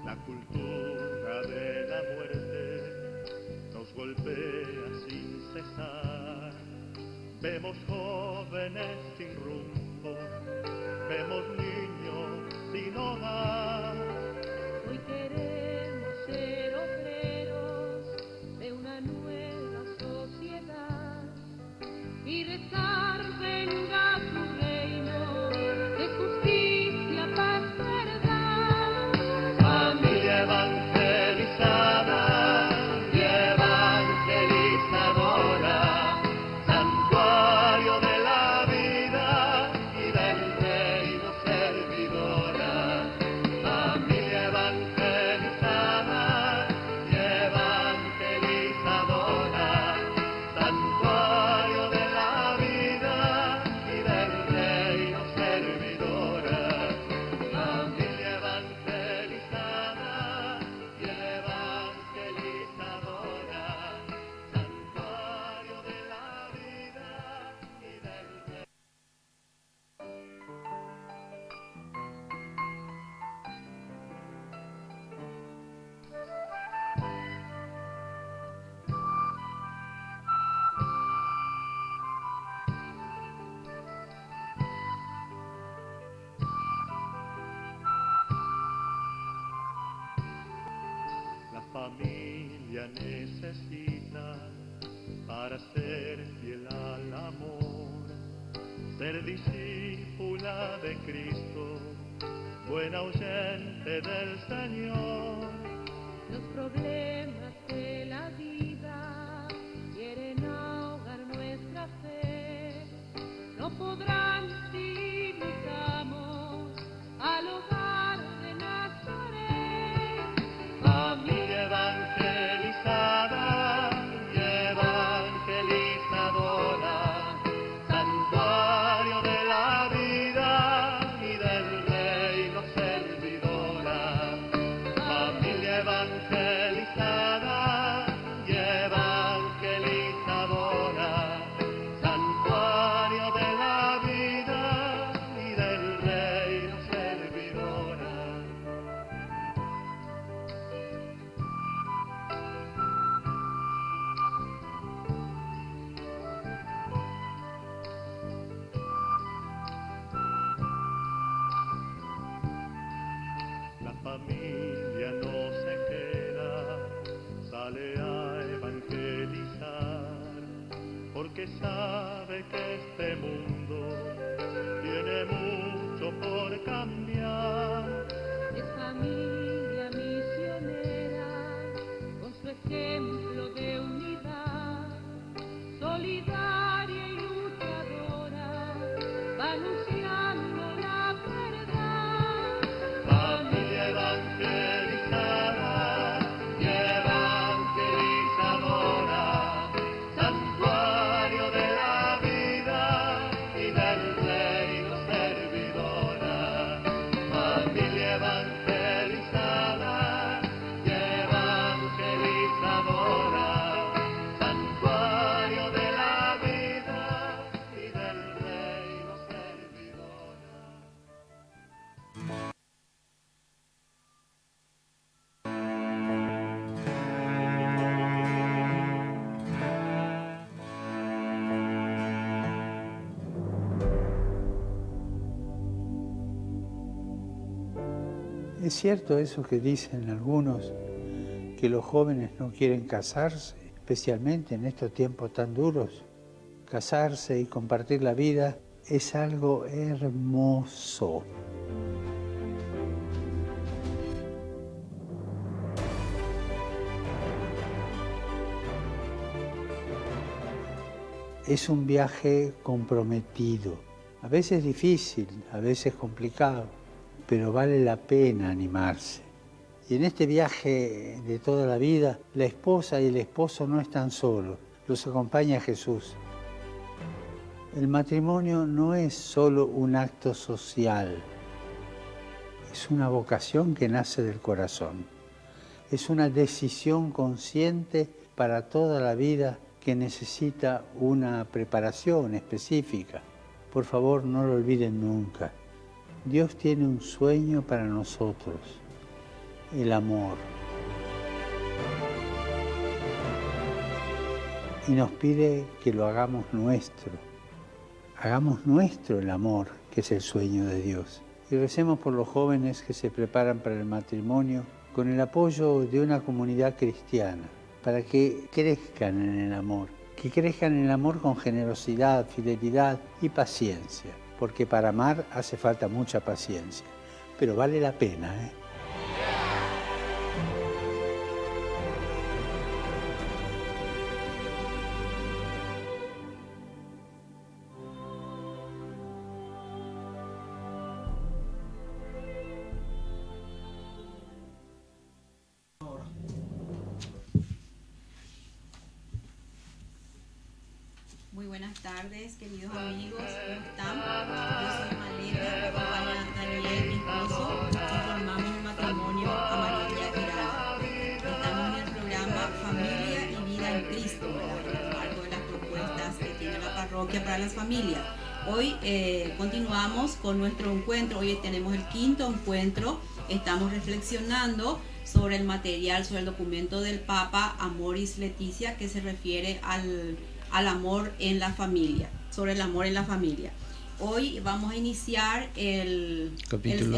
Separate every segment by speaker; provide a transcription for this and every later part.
Speaker 1: La cultura de la muerte nos golpea sin cesar. Vemos jóvenes sin rumbo, vemos niños sin hogar.
Speaker 2: Hoy queremos ser obreros de una nueva sociedad y rezar venga tu reino de justicia, paz, verdad.
Speaker 1: Familia evangelizada y evangelizadora, santuario de la vida y del reino servidora. Familia evangelizada y evangelizadora, santuario de la vida y del reino servidora. Familia evangelizada y evangelizadora, santuario de la vida y del reino. La familia necesita, para ser fiel al amor, ser discípula de Cristo, buena oyente del Señor.
Speaker 2: Los problemas de la vida quieren ahogar nuestra fe. No podrán si invitamos al hogar de Nazaret.
Speaker 1: Familia evangelizada y evangelizadora, santuario de la vida y del reino servidora. Familia evangelizada y evangelizadora, santuario de la vida y del reino servidora. La familia no se queda, sale a evangelizar, porque sabe que este mundo tiene mucho por cambiar.
Speaker 2: Es familia misionera, con su ejemplo de unidad, solidaria y luchadora, va anunciando la verdad.
Speaker 1: Familia evangelizada y evangelizadora, santuario de la vida y del reino servidora. Familia evangelizada y evangelizadora, santuario de la vida y del reino servidora.
Speaker 3: Es cierto eso que dicen algunos, que los jóvenes no quieren casarse, especialmente en estos tiempos tan duros. Casarse y compartir la vida es algo hermoso. Es un viaje comprometido, a veces difícil, a veces complicado, pero vale la pena animarse. Y en este viaje de toda la vida, la esposa y el esposo no están solos, los acompaña Jesús. El matrimonio no es solo un acto social, es una vocación que nace del corazón. Es una decisión consciente para toda la vida que necesita una preparación específica. Por favor, no lo olviden nunca. Dios tiene un sueño para nosotros. el amor. Y nos pide que lo hagamos nuestro el amor, que es el sueño de Dios. Y recemos por los jóvenes que se preparan para el matrimonio con el apoyo de una comunidad cristiana, para que crezcan en el amor, que crezcan en el amor con generosidad, fidelidad y paciencia, porque para amar hace falta mucha paciencia, pero vale la pena, ¿eh?
Speaker 4: Muy buenas tardes, queridos amigos, ¿cómo están? Yo soy Malena, me acompaña Daniel, mi esposo, y formamos un matrimonio a María Quirada. Estamos en el programa Familia y Vida en Cristo, ¿verdad? En el marco de las propuestas que tiene la parroquia para las familias. Hoy continuamos con nuestro encuentro, hoy tenemos el 5º encuentro, estamos reflexionando sobre el material, sobre el documento del Papa Amoris Laetitia, que se refiere al amor en la familia, sobre el amor en la familia. Hoy vamos a iniciar el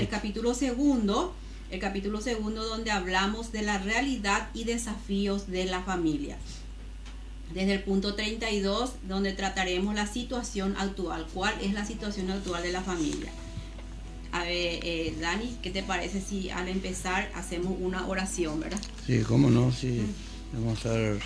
Speaker 4: capítulo segundo, donde hablamos de la realidad y desafíos de la familia. Desde el punto 32, donde trataremos la situación actual. ¿Cuál es la situación actual de la familia? A ver, Dani, ¿qué te parece si al empezar hacemos una oración, verdad?
Speaker 5: Sí, cómo no, sí. Vamos a ver.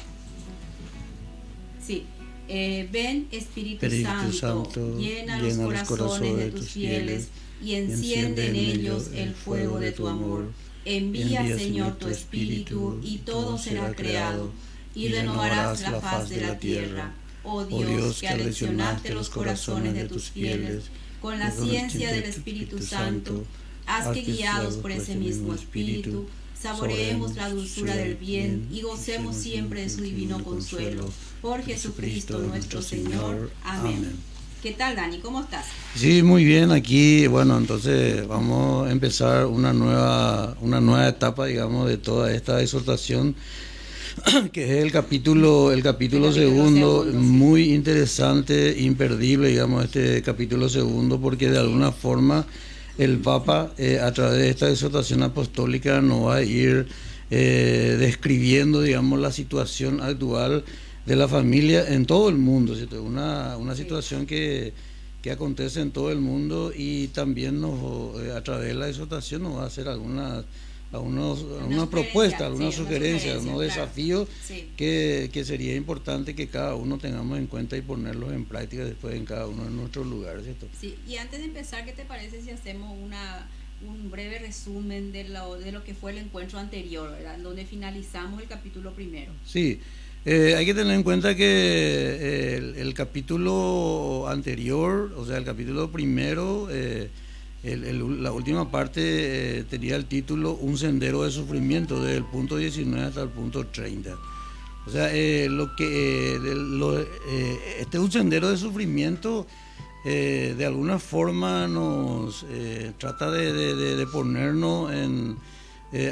Speaker 4: Sí. Ven Espíritu Santo, llena los corazones de tus fieles y enciende en ellos el fuego de tu amor. Envía, Señor, tu Espíritu y todo será creado y renovarás la faz de la tierra. Oh Dios, que aleccionaste los corazones de tus fieles con la ciencia del Espíritu Santo, haz que guiados por ese mismo Espíritu saboreemos la dulzura del bien y gocemos siempre de su divino consuelo. Por Jesucristo nuestro Señor. Amén. ¿Qué tal, Dani? ¿Cómo estás?
Speaker 5: Sí, muy bien. Aquí, bueno, entonces vamos a empezar una nueva etapa, digamos, de toda esta exhortación, que es el capítulo segundo, sí. Muy interesante, imperdible, digamos, este capítulo segundo, porque de alguna forma el Papa, a través de esta exhortación apostólica, nos va a ir describiendo, digamos, la situación actual de la familia en todo el mundo, ¿cierto? Una situación que acontece en todo el mundo, y también a través de la exhortación nos va a hacer alguna propuesta, algunas sugerencias, unos desafíos, sí, que sería importante que cada uno tengamos en cuenta y ponerlos en práctica después en cada uno de nuestros lugares, ¿cierto?
Speaker 4: Sí, y antes de empezar, ¿qué te parece si hacemos un breve resumen de lo que fue el encuentro anterior, ¿verdad? Donde finalizamos el capítulo primero? Sí.
Speaker 5: Hay que tener en cuenta que el capítulo anterior, o sea, el capítulo primero, la última parte tenía el título Un sendero de sufrimiento, desde el punto 19 hasta el punto 30. O sea, este es un sendero de sufrimiento, de alguna forma nos trata de ponernos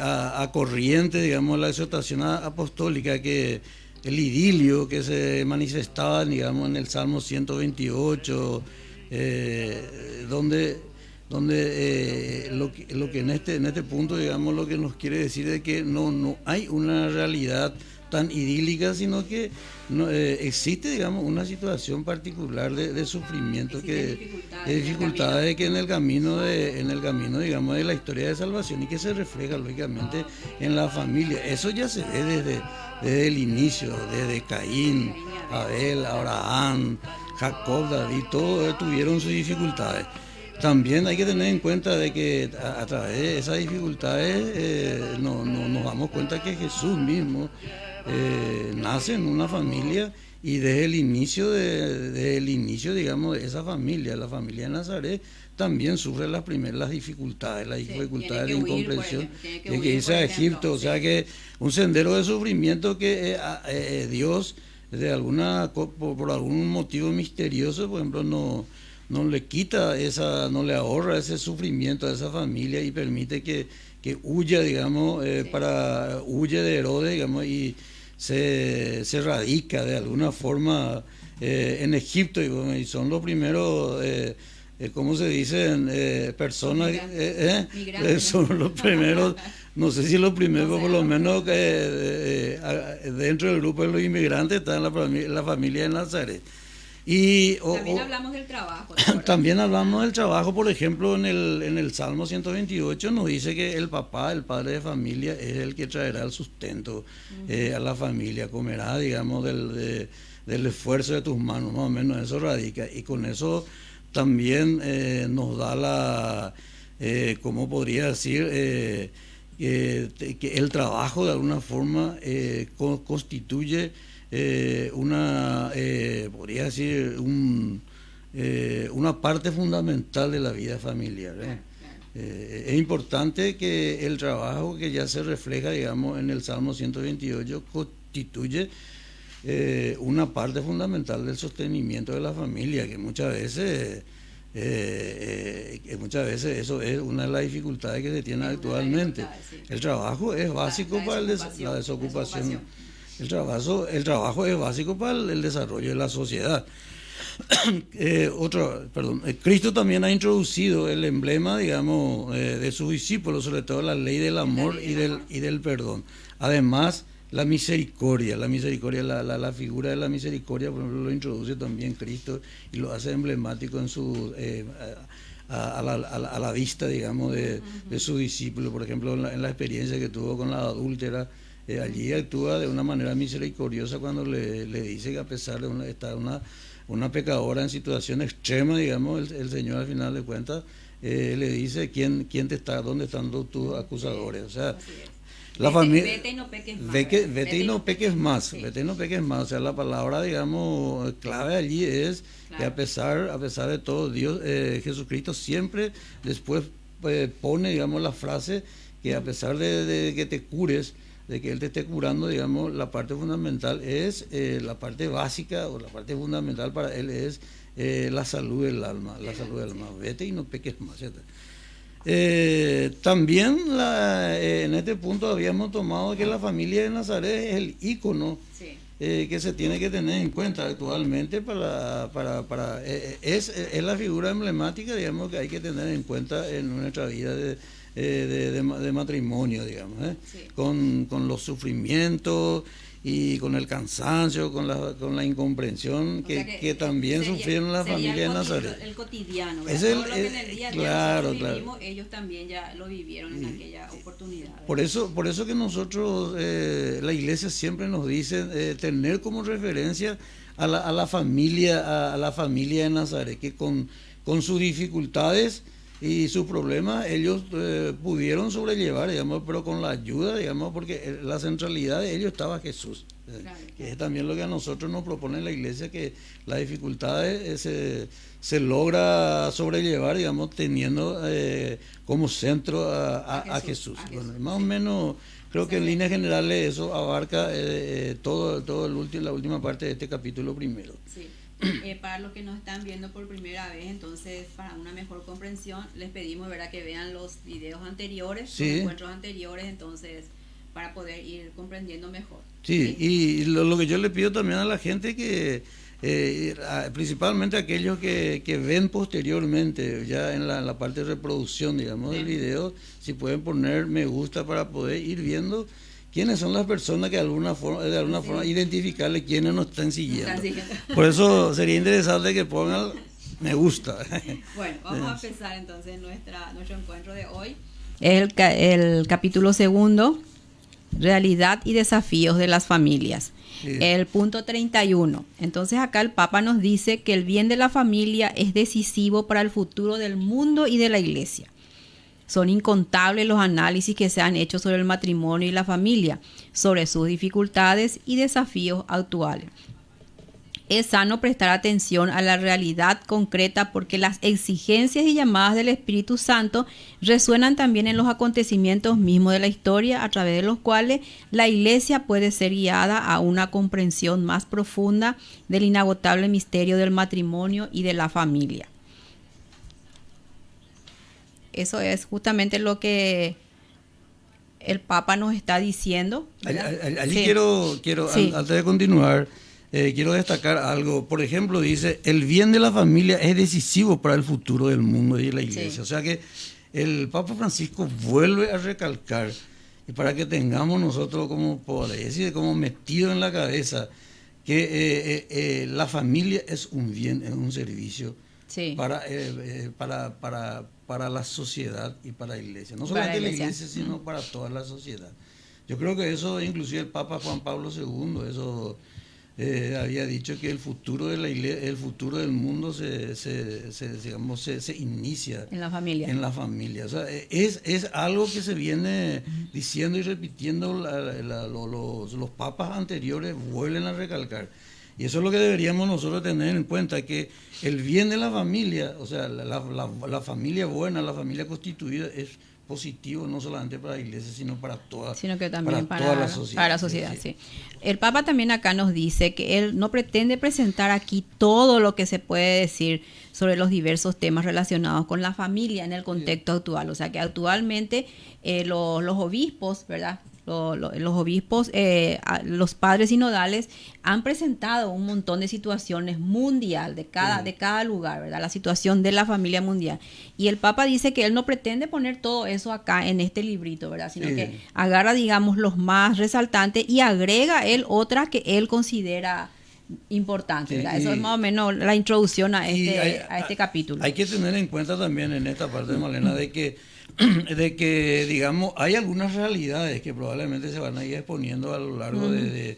Speaker 5: a corriente, digamos, la exhortación apostólica, que el idilio que se manifestaba, digamos, en el Salmo 128, donde lo que en este punto, digamos, lo que nos quiere decir es que no hay una realidad tan idílica, sino que existe, digamos, una situación particular de sufrimiento, de dificultades que en el camino, digamos, de la historia de salvación, y que se refleja lógicamente en la familia. Eso ya se ve desde el inicio, desde Caín, Abel, Abraham, Jacob, David, todos tuvieron sus dificultades. También hay que tener en cuenta de que a través de esas dificultades nos damos cuenta que Jesús mismo nace en una familia, y desde el inicio, digamos, de esa familia, la familia de Nazaret, también sufre las dificultades, las dificultades de incomprensión, de que irse a Egipto, o sea que un sendero de sufrimiento que Dios, por algún motivo misterioso, por ejemplo, no le quita no le ahorra ese sufrimiento a esa familia, y permite que que huya, digamos, huye de Herodes, digamos, y se radica de alguna forma en Egipto, y son los primeros, ¿cómo se dicen? Personas,
Speaker 4: Migrantes.
Speaker 5: son los primeros, no sé si los primeros, pero por lo menos dentro del grupo de los inmigrantes está la familia de Nazaret. Y,
Speaker 4: También hablamos del trabajo. ¿te acuerdas?
Speaker 5: también hablamos del trabajo, por ejemplo, en el Salmo 128 nos dice que el papá, el padre de familia, es el que traerá el sustento a la familia, comerá, digamos, del esfuerzo de tus manos, más o menos eso radica. Y con eso también nos da ¿cómo podría decir? Que el trabajo de alguna forma constituye podría decir, una parte fundamental de la vida familiar. Es importante que el trabajo que ya se refleja, digamos, en el Salmo 128 constituye una parte fundamental del sostenimiento de la familia, que muchas veces eso es una de las dificultades que se tiene actualmente. El trabajo es básico para la desocupación. El trabajo es básico para el desarrollo de la sociedad. Cristo también ha introducido el emblema, digamos, de sus discípulos, sobre todo la ley del amor y del perdón. Además, la misericordia, la figura de la misericordia, por ejemplo, lo introduce también Cristo y lo hace emblemático en a la vista, digamos, de sus discípulos. Por ejemplo, en la experiencia que tuvo con la adúltera, allí actúa de una manera misericordiosa cuando le dice que a pesar de estar una pecadora en situación extrema, digamos, el Señor al final de cuentas le dice dónde están tus acusadores. O sea, la familia,
Speaker 4: vete y no peques más.
Speaker 5: Vete y no peques más, sí. Vete y no peques más. O sea, la palabra, digamos, clave allí es que a pesar de todo, Dios, Jesucristo siempre después pone, digamos, la frase que a pesar de que te cures, de que Él te esté curando, digamos, la parte fundamental es, la parte básica o la parte fundamental para Él es la salud del alma, Vete y no peques más, ¿cierto? También en este punto habíamos tomado que la familia de Nazaret es el ícono que se tiene que tener en cuenta actualmente es la figura emblemática, digamos, que hay que tener en cuenta en nuestra vida de matrimonio, digamos, con los sufrimientos y con el cansancio, con la incomprensión que también sufrieron la familia de Nazaret.
Speaker 4: El cotidiano,
Speaker 5: Es
Speaker 4: todo lo que en el día a día
Speaker 5: claro,
Speaker 4: nosotros vivimos, ellos también ya lo vivieron en aquella oportunidad.
Speaker 5: Por eso que nosotros, la iglesia siempre nos dice tener como referencia a la familia de Nazaret, que con sus dificultades y sus problemas ellos pudieron sobrellevar, digamos, pero con la ayuda, digamos, porque la centralidad de ellos estaba Jesús, que es también lo que a nosotros nos propone la iglesia, que las dificultades se logra sobrellevar, digamos, teniendo como centro a Jesús. Bueno, más o menos creo que en líneas generales eso abarca la última parte de este capítulo primero.
Speaker 4: Sí. Para los que nos están viendo por primera vez, entonces, para una mejor comprensión, les pedimos, ¿verdad?, que vean los videos anteriores, los encuentros anteriores, entonces, para poder ir comprendiendo mejor.
Speaker 5: Sí, y lo que yo le pido también a la gente que, principalmente aquellos que ven posteriormente, ya en la parte de reproducción, digamos, del video, si pueden poner me gusta para poder ir viendo quiénes son las personas que de alguna forma identificarle quiénes nos están siguiendo. Por eso sería interesante que pongan me gusta.
Speaker 4: Bueno, vamos a empezar entonces nuestro encuentro de hoy. El capítulo 2, realidad y desafíos de las familias. Sí. El punto 31. Entonces acá el Papa nos dice que el bien de la familia es decisivo para el futuro del mundo y de la iglesia. Son incontables los análisis que se han hecho sobre el matrimonio y la familia, sobre sus dificultades y desafíos actuales. Es sano prestar atención a la realidad concreta porque las exigencias y llamadas del Espíritu Santo resuenan también en los acontecimientos mismos de la historia, a través de los cuales la Iglesia puede ser guiada a una comprensión más profunda del inagotable misterio del matrimonio y de la familia. Eso es justamente lo que el Papa nos está diciendo, ¿verdad?
Speaker 5: Allí
Speaker 4: Sí.
Speaker 5: quiero
Speaker 4: Sí.
Speaker 5: antes de continuar, quiero destacar algo. Por ejemplo, dice, el bien de la familia es decisivo para el futuro del mundo y de la iglesia.
Speaker 4: Sí.
Speaker 5: O sea que el Papa Francisco vuelve a recalcar, y para que tengamos nosotros como, por decir, como metido en la cabeza, que la familia es un bien, es un servicio
Speaker 4: Sí.
Speaker 5: para la sociedad y para la iglesia. No
Speaker 4: Para la
Speaker 5: solamente la
Speaker 4: iglesia.
Speaker 5: iglesia, sino para toda la sociedad. Yo creo que eso, inclusive el Papa Juan Pablo II, eso había dicho que el futuro de la iglesia, el futuro del mundo se inicia
Speaker 4: En la familia.
Speaker 5: en la familia. O sea, es algo que se viene diciendo y repitiendo, los papas anteriores vuelven a recalcar. Y eso es lo que deberíamos nosotros tener en cuenta, que el bien de la familia, o sea, la familia buena, la familia constituida, es positivo no solamente para la iglesia, sino para toda,
Speaker 4: Sino que también
Speaker 5: toda la sociedad.
Speaker 4: para la sociedad,
Speaker 5: Sí, sí.
Speaker 4: sí. El Papa también acá nos dice que él no pretende presentar aquí todo lo que se puede decir sobre los diversos temas relacionados con la familia en el contexto actual. O sea que actualmente los obispos, ¿verdad? Los obispos, los padres sinodales han presentado un montón de situaciones mundial de cada lugar, ¿verdad? La situación de la familia mundial. Y el Papa dice que él no pretende poner todo eso acá en este librito, ¿verdad? Sino
Speaker 5: Sí.
Speaker 4: que agarra, digamos, los más resaltantes y agrega él otras que él considera importantes,
Speaker 5: Sí,
Speaker 4: ¿verdad? Eso
Speaker 5: y-
Speaker 4: es más o menos la introducción a
Speaker 5: Y
Speaker 4: este capítulo.
Speaker 5: Hay que tener en cuenta también en esta parte, Malena, de que, digamos, hay algunas realidades que probablemente se van a ir exponiendo a lo largo de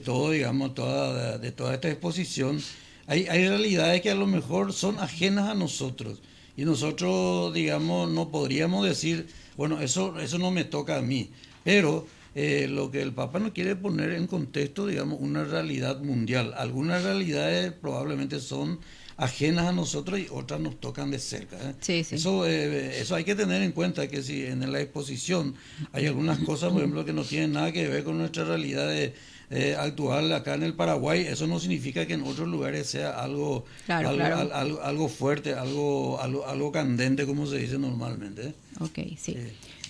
Speaker 5: todo, digamos, de toda esta exposición. Hay realidades que a lo mejor son ajenas a nosotros. Y nosotros, digamos, no podríamos decir, bueno, eso no me toca a mí. Pero lo que el Papa nos quiere poner en contexto, digamos, una realidad mundial. Algunas realidades probablemente son ajenas a nosotros y otras nos tocan de cerca.
Speaker 4: Sí, sí.
Speaker 5: Eso hay que tener en cuenta, que si en la exposición hay algunas cosas, por ejemplo, que no tienen nada que ver con nuestra realidad actual acá en el Paraguay, eso no significa que en otros lugares sea algo,
Speaker 4: Claro, claro.
Speaker 5: algo fuerte, algo candente, como se dice normalmente.
Speaker 4: Ok, sí.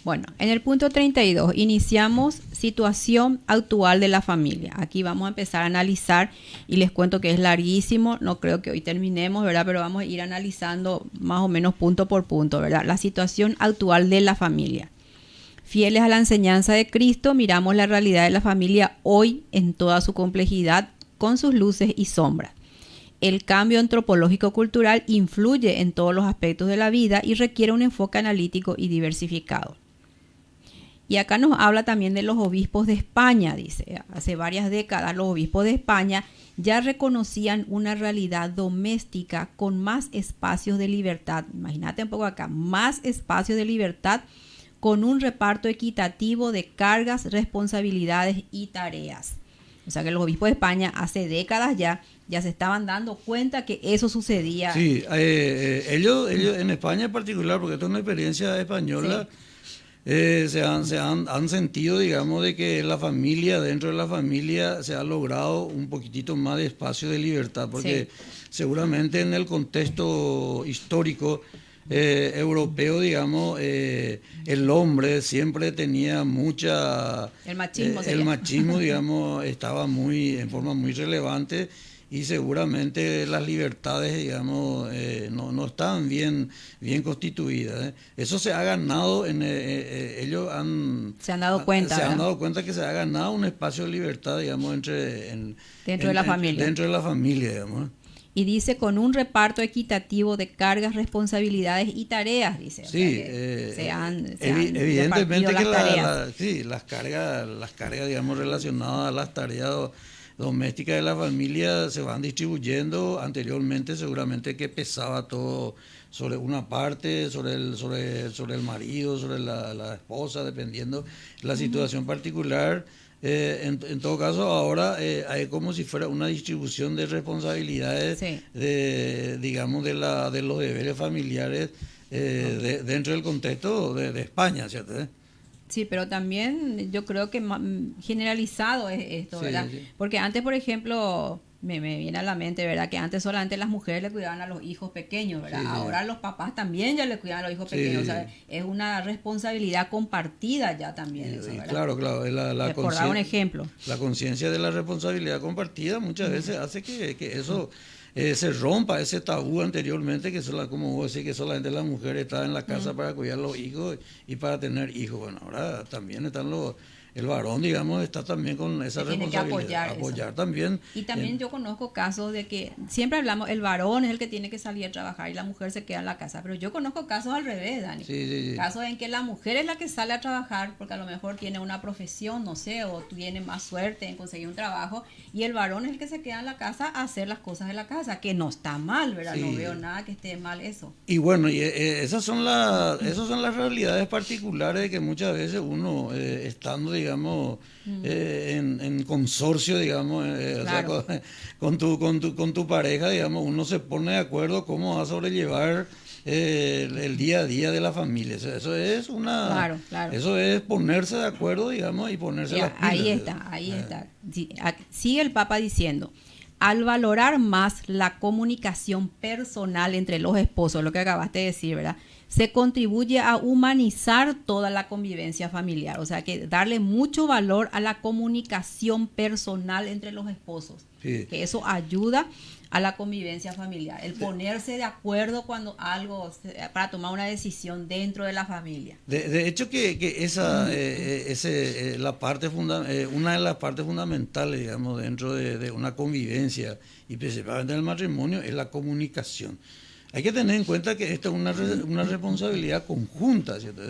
Speaker 4: Bueno, en el punto 32 iniciamos situación actual de la familia. Aquí vamos a empezar a analizar y les cuento que es larguísimo, no creo que hoy terminemos, ¿verdad? Pero vamos a ir analizando más o menos punto por punto, ¿verdad? La situación actual de la familia. Fieles a la enseñanza de Cristo, miramos la realidad de la familia hoy en toda su complejidad, con sus luces y sombras. El cambio antropológico-cultural influye en todos los aspectos de la vida y requiere un enfoque analítico y diversificado. Y acá nos habla también de los obispos de España, dice. Hace varias décadas los obispos de España ya reconocían una realidad doméstica con más espacios de libertad. Imagínate un poco acá, más espacios de libertad con un reparto equitativo de cargas, responsabilidades y tareas. O sea que los obispos de España hace décadas ya se estaban dando cuenta que eso sucedía.
Speaker 5: Sí, ellos en España en particular, porque esto es una experiencia española, han sentido, digamos, de que la familia, dentro de la familia, se ha logrado un poquitito más de espacio de libertad, porque seguramente en el contexto histórico europeo, digamos, el hombre siempre tenía mucha...
Speaker 4: El machismo.
Speaker 5: el machismo, digamos, estaba en forma muy relevante, y seguramente las libertades, digamos, no estaban bien constituidas. Eso se ha ganado, ellos
Speaker 4: se han dado cuenta.
Speaker 5: Se han
Speaker 4: ¿verdad?
Speaker 5: dado cuenta que se ha ganado un espacio de libertad, digamos,
Speaker 4: Dentro de la familia.
Speaker 5: Dentro de la familia, digamos.
Speaker 4: Y dice con un reparto equitativo de cargas, responsabilidades y tareas, dice. O
Speaker 5: Sí,
Speaker 4: sea que se han
Speaker 5: evidentemente
Speaker 4: repartido
Speaker 5: que
Speaker 4: las tareas.
Speaker 5: las cargas, digamos, relacionadas a las tareas domésticas de la familia se van distribuyendo. Anteriormente seguramente que pesaba todo sobre una parte, sobre el marido, sobre la esposa, dependiendo de la situación particular. En todo caso, ahora hay como si fuera una distribución de responsabilidades,
Speaker 4: Sí.
Speaker 5: digamos, de los deberes familiares dentro del contexto de España, ¿cierto?
Speaker 4: Sí, pero también yo creo que generalizado es esto,
Speaker 5: Sí,
Speaker 4: ¿verdad?
Speaker 5: sí.
Speaker 4: Porque antes, por ejemplo,
Speaker 6: me viene a la mente, ¿verdad? Que antes solamente las mujeres le cuidaban a los hijos pequeños, ¿verdad?
Speaker 5: Sí, sí.
Speaker 6: Ahora los papás también ya le cuidan a los hijos
Speaker 5: Sí.
Speaker 6: pequeños. O sea, es una responsabilidad compartida ya también eso, ¿verdad?
Speaker 5: Claro, es
Speaker 6: Por dar un ejemplo.
Speaker 5: la conciencia de la responsabilidad compartida muchas veces hace que eso se rompa ese tabú anteriormente, que como vos decís, que solamente la mujer está en la casa para cuidar a los hijos y para tener hijos. Bueno, ahora también están el varón, digamos, está también con esa
Speaker 6: Que tiene que
Speaker 5: responsabilidad.
Speaker 6: apoyar eso.
Speaker 5: También.
Speaker 6: Y también yo conozco casos de que siempre hablamos, el varón es el que tiene que salir a trabajar y la mujer se queda en la casa, pero yo conozco casos al revés, Dani.
Speaker 5: Sí.
Speaker 6: Casos en que la mujer es la que sale a trabajar porque a lo mejor tiene una profesión, no sé, o tiene más suerte en conseguir un trabajo, y el varón es el que se queda en la casa a hacer las cosas de la casa, que no está mal, ¿verdad?
Speaker 5: Sí.
Speaker 6: No veo nada que esté mal eso.
Speaker 5: Y bueno, esas son las realidades particulares de que muchas veces uno, estando, digamos, en consorcio, digamos,
Speaker 6: Claro.
Speaker 5: o sea, con tu pareja, digamos, uno se pone de acuerdo cómo va a sobrellevar el día a día de la familia. O sea, eso es
Speaker 6: Claro.
Speaker 5: eso es ponerse de acuerdo, digamos, y ponerse
Speaker 6: Ya,
Speaker 5: las pilas.
Speaker 6: ahí está. Sí, sigue el Papa diciendo, al valorar más la comunicación personal entre los esposos, lo que acabaste de decir, ¿verdad? Se contribuye a humanizar toda la convivencia familiar. O sea, que darle mucho valor a la comunicación personal entre los esposos.
Speaker 5: Sí.
Speaker 6: Que eso ayuda a la convivencia familiar. El ponerse de acuerdo cuando para tomar una decisión dentro de la familia.
Speaker 5: De hecho que la parte una de las partes fundamentales, digamos, dentro de una convivencia y principalmente en el matrimonio es la comunicación. Hay que tener en cuenta que esta es una responsabilidad conjunta, ¿cierto?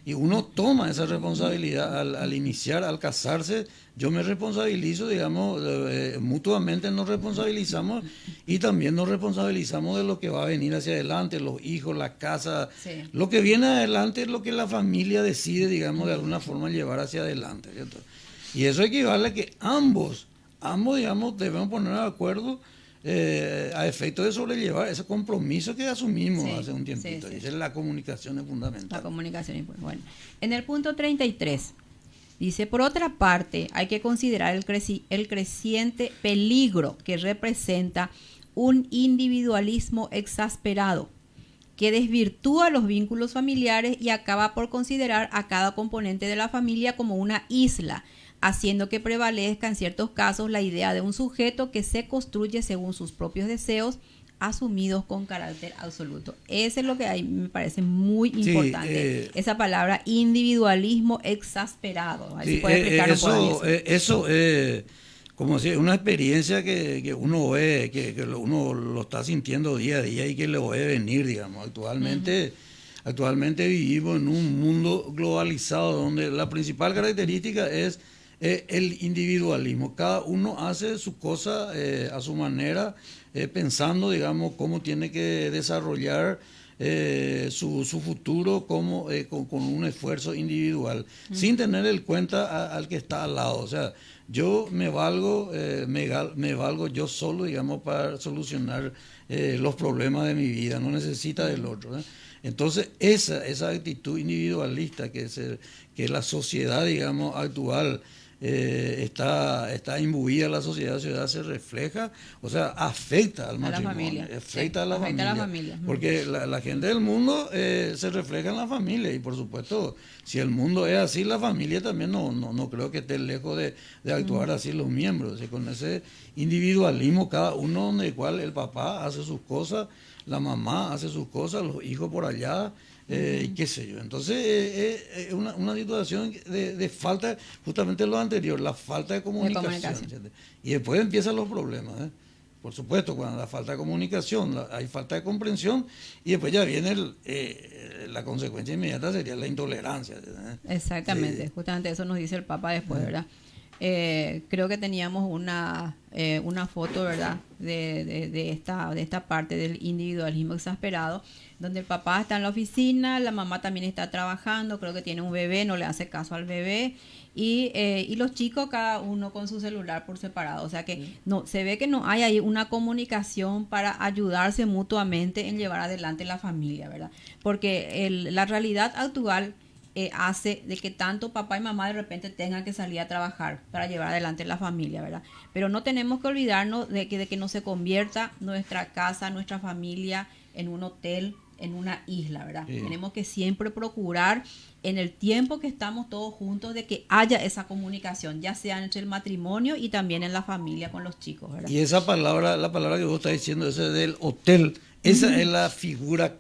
Speaker 5: Y uno toma esa responsabilidad al iniciar, al casarse. Yo me responsabilizo, digamos, mutuamente nos responsabilizamos y también nos responsabilizamos de lo que va a venir hacia adelante, los hijos, la casa.
Speaker 6: Sí.
Speaker 5: Lo que viene adelante es lo que la familia decide, digamos, de alguna forma llevar hacia adelante, ¿cierto? Y eso equivale a que ambos, digamos, debemos poner de acuerdo a efecto de sobrellevar ese compromiso que asumimos hace un tiempito. Y esa es la comunicación es fundamental.
Speaker 6: La comunicación es bueno. En el punto 33 dice, por otra parte, hay que considerar el creciente peligro que representa un individualismo exasperado que desvirtúa los vínculos familiares y acaba por considerar a cada componente de la familia como una isla, haciendo que prevalezca en ciertos casos la idea de un sujeto que se construye según sus propios deseos, asumidos con carácter absoluto. Eso es lo que me parece muy importante. Esa palabra individualismo exasperado.
Speaker 5: Sí,
Speaker 6: puede
Speaker 5: eso como si una experiencia que uno ve, que uno lo está sintiendo día a día y que le puede venir, digamos. Actualmente vivimos en un mundo globalizado donde la principal característica es el individualismo. Cada uno hace su cosa a su manera, pensando, digamos, cómo tiene que desarrollar su futuro con un esfuerzo individual, sin tener en cuenta al que está al lado. O sea, yo me valgo yo solo, digamos, para solucionar los problemas de mi vida, no necesita del otro. Entonces, esa actitud individualista que la sociedad, digamos, actual está imbuida, la sociedad se refleja, o sea, afecta al matrimonio, afecta a la familia, porque la gente del mundo se refleja en la familia, y por supuesto, si el mundo es así, la familia también no creo que esté lejos de actuar así los miembros, con ese individualismo, cada uno donde cual el papá hace sus cosas, la mamá hace sus cosas, los hijos por allá, y qué sé yo. Entonces es una situación de falta, justamente lo anterior, la falta de comunicación. Y después empiezan los problemas, por supuesto, cuando la falta de comunicación, hay falta de comprensión, y después ya viene la consecuencia inmediata, sería la intolerancia.
Speaker 6: Exactamente, justamente eso nos dice el Papa después, ¿verdad? Creo que teníamos una foto, ¿verdad?, de esta parte del individualismo exasperado, donde el papá está en la oficina, la mamá también está trabajando, creo que tiene un bebé, no le hace caso al bebé, y los chicos cada uno con su celular por separado. O sea que se ve que no hay ahí una comunicación para ayudarse mutuamente en llevar adelante la familia, ¿verdad? Porque la realidad actual hace de que tanto papá y mamá de repente tengan que salir a trabajar para llevar adelante la familia, ¿verdad? Pero no tenemos que olvidarnos de que no se convierta nuestra casa, nuestra familia en un hotel, en una isla, ¿verdad?
Speaker 5: Sí.
Speaker 6: Tenemos que siempre procurar en el tiempo que estamos todos juntos de que haya esa comunicación, ya sea entre el matrimonio y también en la familia con los chicos, ¿verdad?
Speaker 5: Y esa palabra, la palabra que vos estás diciendo, esa del hotel, esa es la figura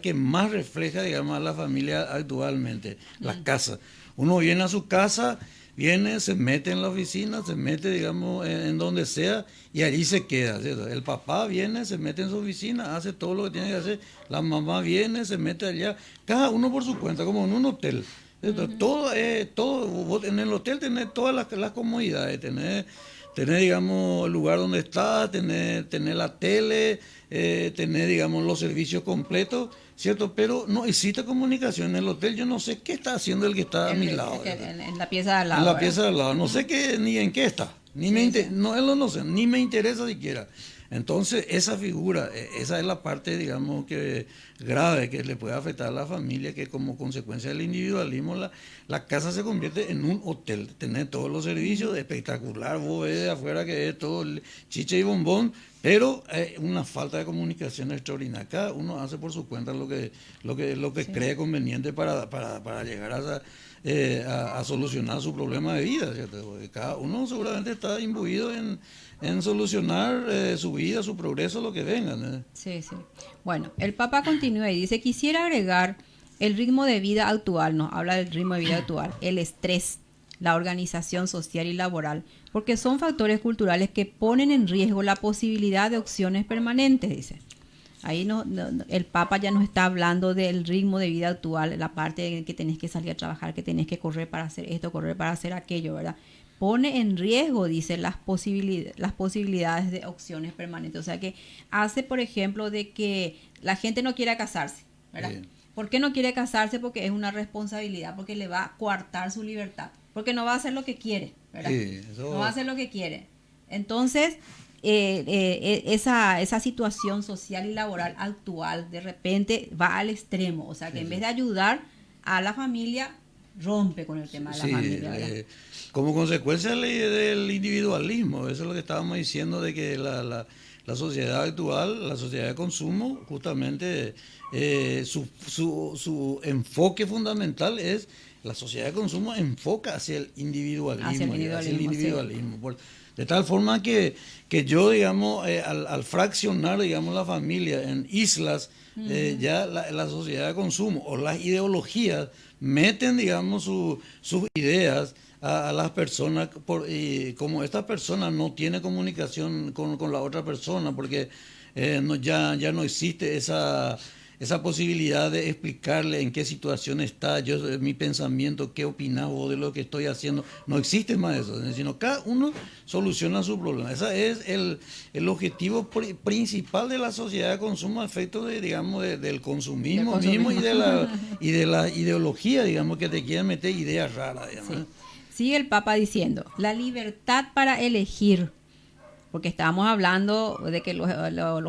Speaker 5: que más refleja, digamos, a la familia actualmente, la casa. Uno viene a su casa, viene, se mete en la oficina, se mete, digamos, en donde sea, y allí se queda, ¿cierto? El papá viene, se mete en su oficina, hace todo lo que tiene que hacer, la mamá viene, se mete allá, cada uno por su cuenta, como en un hotel. ¿Cierto? Todo, vos en el hotel tenés todas las comodidades, tenés, digamos, el lugar donde estás, tenés la tele, tenés, digamos, los servicios completos, ¿cierto? Pero no existe comunicación en el hotel. Yo no sé qué está haciendo el que está a mi lado.
Speaker 6: En la pieza de al lado.
Speaker 5: En la
Speaker 6: ¿verdad?
Speaker 5: pieza de al lado. No sé ni en qué está. No, él no sé, ni me interesa siquiera. Entonces, esa figura, esa es la parte, digamos, que grave que le puede afectar a la familia, que como consecuencia del individualismo, la casa se convierte en un hotel. Tener todos los servicios, espectacular, vos ves de afuera que es todo chiche y bombón, pero una falta de comunicación extraordinaria. Cada uno hace por su cuenta lo que
Speaker 6: Sí.
Speaker 5: cree conveniente para llegar a solucionar su problema de vida, ¿cierto? Porque cada uno seguramente está imbuido en solucionar su vida, su progreso, lo que venga, ¿no?
Speaker 6: Sí, sí. Bueno, el Papa continúa y dice, quisiera agregar el ritmo de vida actual, nos habla del ritmo de vida actual, el estrés, la organización social y laboral, porque son factores culturales que ponen en riesgo la posibilidad de opciones permanentes, dice. Ahí el Papa ya nos está hablando del ritmo de vida actual, la parte de que tenés que salir a trabajar, que tenés que correr para hacer esto, correr para hacer aquello, ¿verdad? Pone en riesgo, dice, las posibilidades de opciones permanentes. O sea que hace, por ejemplo, de que la gente no quiera casarse, ¿verdad?
Speaker 5: Sí.
Speaker 6: ¿Por qué no quiere casarse? Porque es una responsabilidad, porque le va a coartar su libertad, porque no va a hacer lo que quiere, ¿verdad?
Speaker 5: Sí, eso-
Speaker 6: No va a hacer lo que quiere. Entonces, esa situación social y laboral actual de repente va al extremo, o sea que en vez de ayudar a la familia, rompe con el tema de la
Speaker 5: Sí,
Speaker 6: familia, ¿verdad?
Speaker 5: como consecuencia del individualismo, eso es lo que estábamos diciendo, de que la sociedad actual, la sociedad de consumo, justamente su enfoque fundamental es, la sociedad de consumo enfoca hacia el individualismo.
Speaker 6: Hacia el
Speaker 5: Hacia el
Speaker 6: individualismo,
Speaker 5: individualismo. De tal forma que yo, digamos, al fraccionar, digamos, la familia en islas, ya la sociedad de consumo o las ideologías meten, digamos, sus ideas a las personas, y como esta persona no tiene comunicación con la otra persona, porque ya no existe esa posibilidad de explicarle en qué situación está, mi pensamiento, qué opinás vos de lo que estoy haciendo, no existe más eso, sino cada uno soluciona su problema. Ese es el objetivo principal de la sociedad de consumo a efecto digamos, del consumismo mismo y de la ideología, digamos, que te quieren meter ideas raras, digamos.
Speaker 6: Sí. Sigue el Papa diciendo, la libertad para elegir, porque estábamos hablando de que los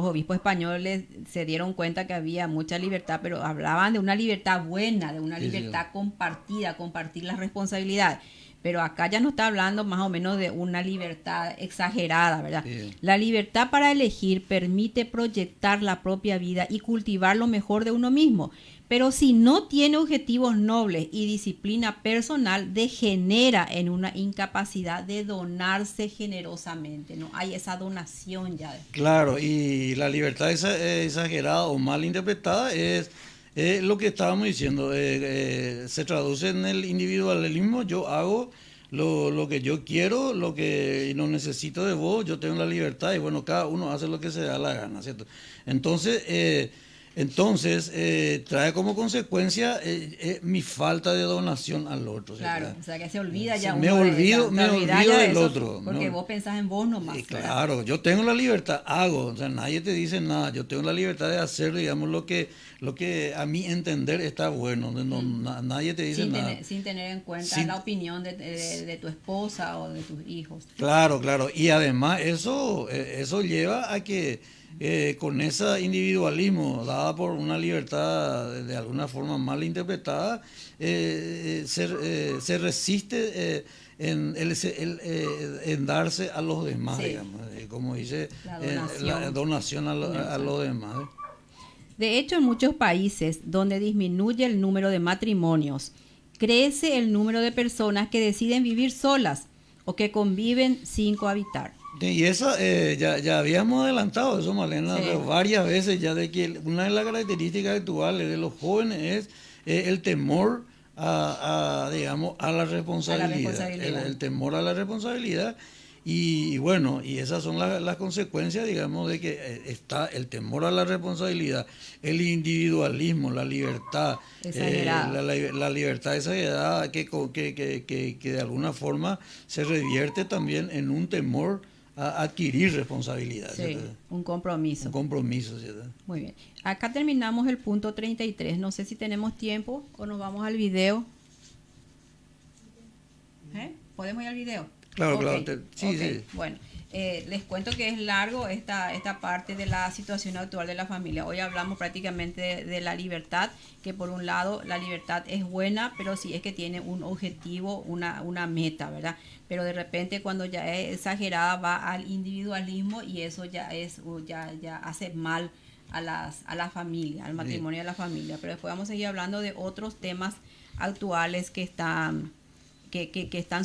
Speaker 6: obispos españoles se dieron cuenta que había mucha libertad, pero hablaban de una libertad buena, de una
Speaker 5: Sí,
Speaker 6: libertad compartida, compartir las responsabilidades. Pero acá ya no está hablando más o menos de una libertad exagerada, ¿verdad?
Speaker 5: Sí.
Speaker 6: La libertad para elegir permite proyectar la propia vida y cultivar lo mejor de uno mismo. Pero si no tiene objetivos nobles y disciplina personal, degenera en una incapacidad de donarse generosamente. No hay esa donación ya.
Speaker 5: Claro, y la libertad exagerada o mal interpretada es lo que estábamos diciendo, se traduce en el individualismo. Yo hago lo que yo quiero, y no necesito de vos, yo tengo la libertad y bueno, cada uno hace lo que se da la gana, ¿cierto? Entonces, trae como consecuencia mi falta de donación al otro.
Speaker 6: Claro,
Speaker 5: ¿cierto?
Speaker 6: o sea que se olvida ya
Speaker 5: Me
Speaker 6: uno
Speaker 5: olvido
Speaker 6: ya
Speaker 5: del
Speaker 6: eso,
Speaker 5: otro,
Speaker 6: porque
Speaker 5: ¿no?
Speaker 6: vos pensás en vos nomás. ¿verdad?
Speaker 5: Claro, yo tengo la libertad, hago, o sea, nadie te dice nada, yo tengo la libertad de hacer, digamos, lo que a mi entender está bueno, nadie te dice nada.
Speaker 6: Sin tener en cuenta
Speaker 5: Sin-
Speaker 6: la opinión de tu esposa o de tus hijos.
Speaker 5: Claro, y además eso lleva a que con ese individualismo dada por una libertad de alguna forma mal interpretada, se resiste en darse a los demás,
Speaker 6: Sí.
Speaker 5: digamos, como dice,
Speaker 6: La donación.
Speaker 5: a los demás.
Speaker 6: De hecho, en muchos países donde disminuye el número de matrimonios, crece el número de personas que deciden vivir solas o que conviven sin cohabitar.
Speaker 5: Y eso ya habíamos adelantado eso, Malena,
Speaker 6: Sí.
Speaker 5: varias veces ya, de que una de las características actuales de los jóvenes es el temor digamos, a la responsabilidad. El temor a la responsabilidad. Y bueno, y esas son las consecuencias, digamos, de que está el temor a la responsabilidad, el individualismo, la libertad, la libertad exagerada que de alguna forma se revierte también en un temor a adquirir responsabilidad.
Speaker 6: Sí, un compromiso.
Speaker 5: Un compromiso, ¿cierto?
Speaker 6: Muy bien. Acá terminamos el punto 33. No sé si tenemos tiempo o nos vamos al video. ¿Podemos ir al video?
Speaker 5: Claro,
Speaker 6: Okay.
Speaker 5: claro. Sí,
Speaker 6: Okay.
Speaker 5: sí.
Speaker 6: Bueno, les cuento que es largo esta parte de la situación actual de la familia. Hoy hablamos prácticamente de la libertad, que por un lado la libertad es buena, pero sí es que tiene un objetivo, una meta, ¿verdad? Pero de repente cuando ya es exagerada va al individualismo y eso ya hace mal a la familia, al matrimonio y a la familia. Pero después vamos a seguir hablando de otros temas actuales que están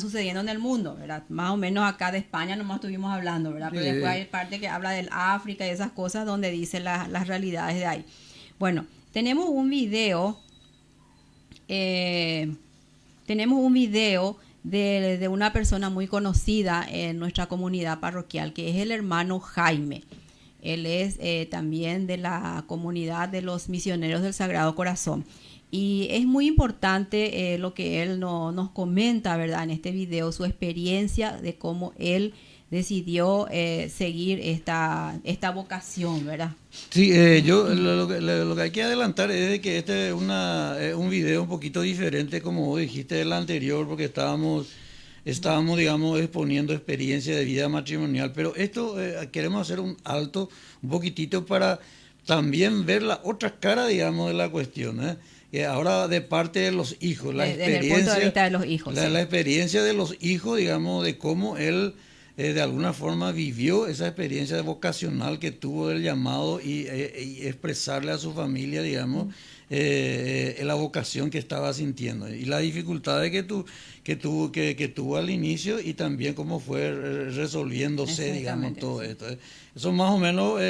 Speaker 6: sucediendo en el mundo, ¿verdad? Más o menos acá de España nomás estuvimos hablando, ¿verdad? Pero después hay parte que habla del África y esas cosas donde dice las realidades de ahí. Bueno, tenemos un video de una persona muy conocida en nuestra comunidad parroquial, que es el hermano Jaime. Él es también de la comunidad de los misioneros del Sagrado Corazón. Y es muy importante lo que él nos comenta, ¿verdad? En este video, su experiencia de cómo él decidió seguir esta vocación, ¿verdad?
Speaker 5: Sí, yo lo que hay que adelantar es de que este es un video un poquito diferente, como vos dijiste, del anterior, porque estábamos, digamos, exponiendo experiencia de vida matrimonial, pero esto queremos hacer un alto un poquitito para también ver la otra cara, digamos, de la cuestión, ahora de parte de los hijos,
Speaker 6: Desde el punto de vista de los hijos.
Speaker 5: La experiencia de los hijos, digamos, de cómo él de alguna forma vivió esa experiencia vocacional que tuvo del llamado y expresarle a su familia, digamos, la vocación que estaba sintiendo y las dificultades que tuvo al inicio y también cómo fue resolviéndose, digamos, todo esto. Eso más o menos,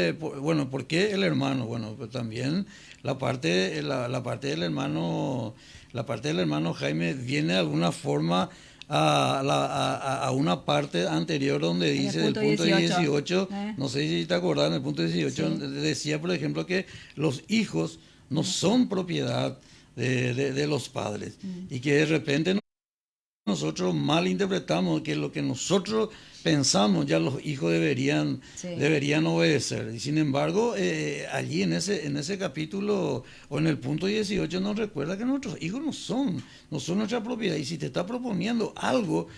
Speaker 5: bueno, ¿por qué el hermano? Bueno, pues también la parte del hermano Jaime viene de alguna forma a una parte anterior donde dice del punto 18, no sé si te acordás, en el punto 18 sí. Decía, por ejemplo, que los hijos no son propiedad de los padres y que de repente nosotros mal interpretamos que lo que nosotros pensamos ya los hijos deberían obedecer. Y sin embargo, allí en ese capítulo o en el punto 18 nos recuerda que nuestros hijos no son nuestra propiedad. Y si te está proponiendo algo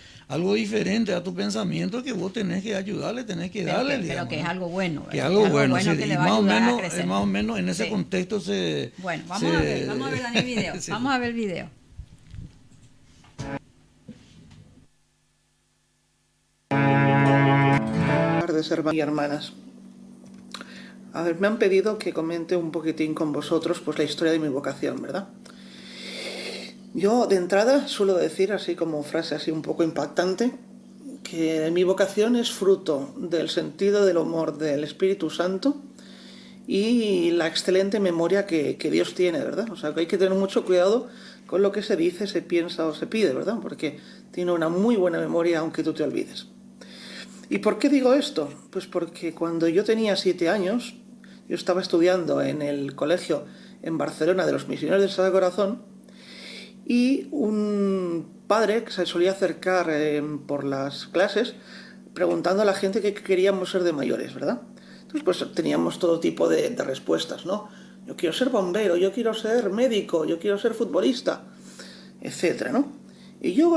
Speaker 5: diferente a tu pensamiento, que vos tenés que ayudarle, tenés que darle.
Speaker 6: Pero que es algo bueno.
Speaker 5: Que es algo bueno.
Speaker 6: Que le va a ayudar a crecer.
Speaker 5: Más o menos en ese contexto se...
Speaker 6: Bueno, vamos a ver Daniel, el video. Sí. Vamos a ver el video.
Speaker 7: Tardes, hermanos y hermanas. A ver, me han pedido que comente un poquitín con vosotros pues la historia de mi vocación, ¿verdad? Yo de entrada suelo decir, así como frase así un poco impactante, que mi vocación es fruto del sentido del humor del Espíritu Santo y la excelente memoria que Dios tiene, ¿verdad? O sea, que hay que tener mucho cuidado con lo que se dice, se piensa o se pide, ¿verdad? Porque tiene una muy buena memoria aunque tú te olvides. ¿Y por qué digo esto? Pues porque cuando yo tenía 7 años, yo estaba estudiando en el colegio en Barcelona de los Misioneros del Sagrado Corazón y un padre que se solía acercar por las clases preguntando a la gente qué queríamos ser de mayores, ¿verdad? Entonces pues teníamos todo tipo de respuestas, ¿no? Yo quiero ser bombero, yo quiero ser médico, yo quiero ser futbolista, etcétera, ¿no? Y yo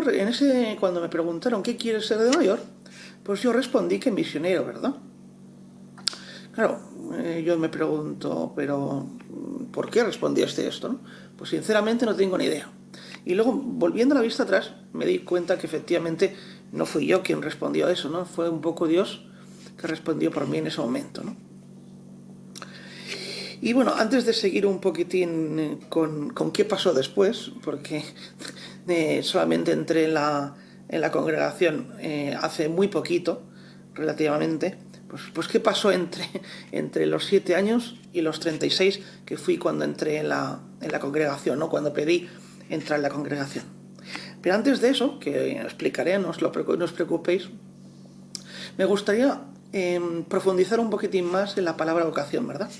Speaker 7: cuando me preguntaron qué quieres ser de mayor, pues yo respondí que misionero, ¿verdad? Claro, yo me pregunto, pero ¿por qué respondiste esto, no? Pues sinceramente no tengo ni idea. Y luego, volviendo la vista atrás, me di cuenta que efectivamente no fui yo quien respondió a eso, ¿no? Fue un poco Dios que respondió por mí en ese momento, ¿no? Y bueno, antes de seguir un poquitín con qué pasó después, porque solamente entré en la congregación hace muy poquito, relativamente, pues qué pasó entre los 7 años y los 36, que fui cuando entré en la congregación, ¿no? Cuando pedí entrar en la congregación. Pero antes de eso, que explicaré, no os preocupéis, me gustaría profundizar un poquitín más en la palabra vocación, ¿verdad?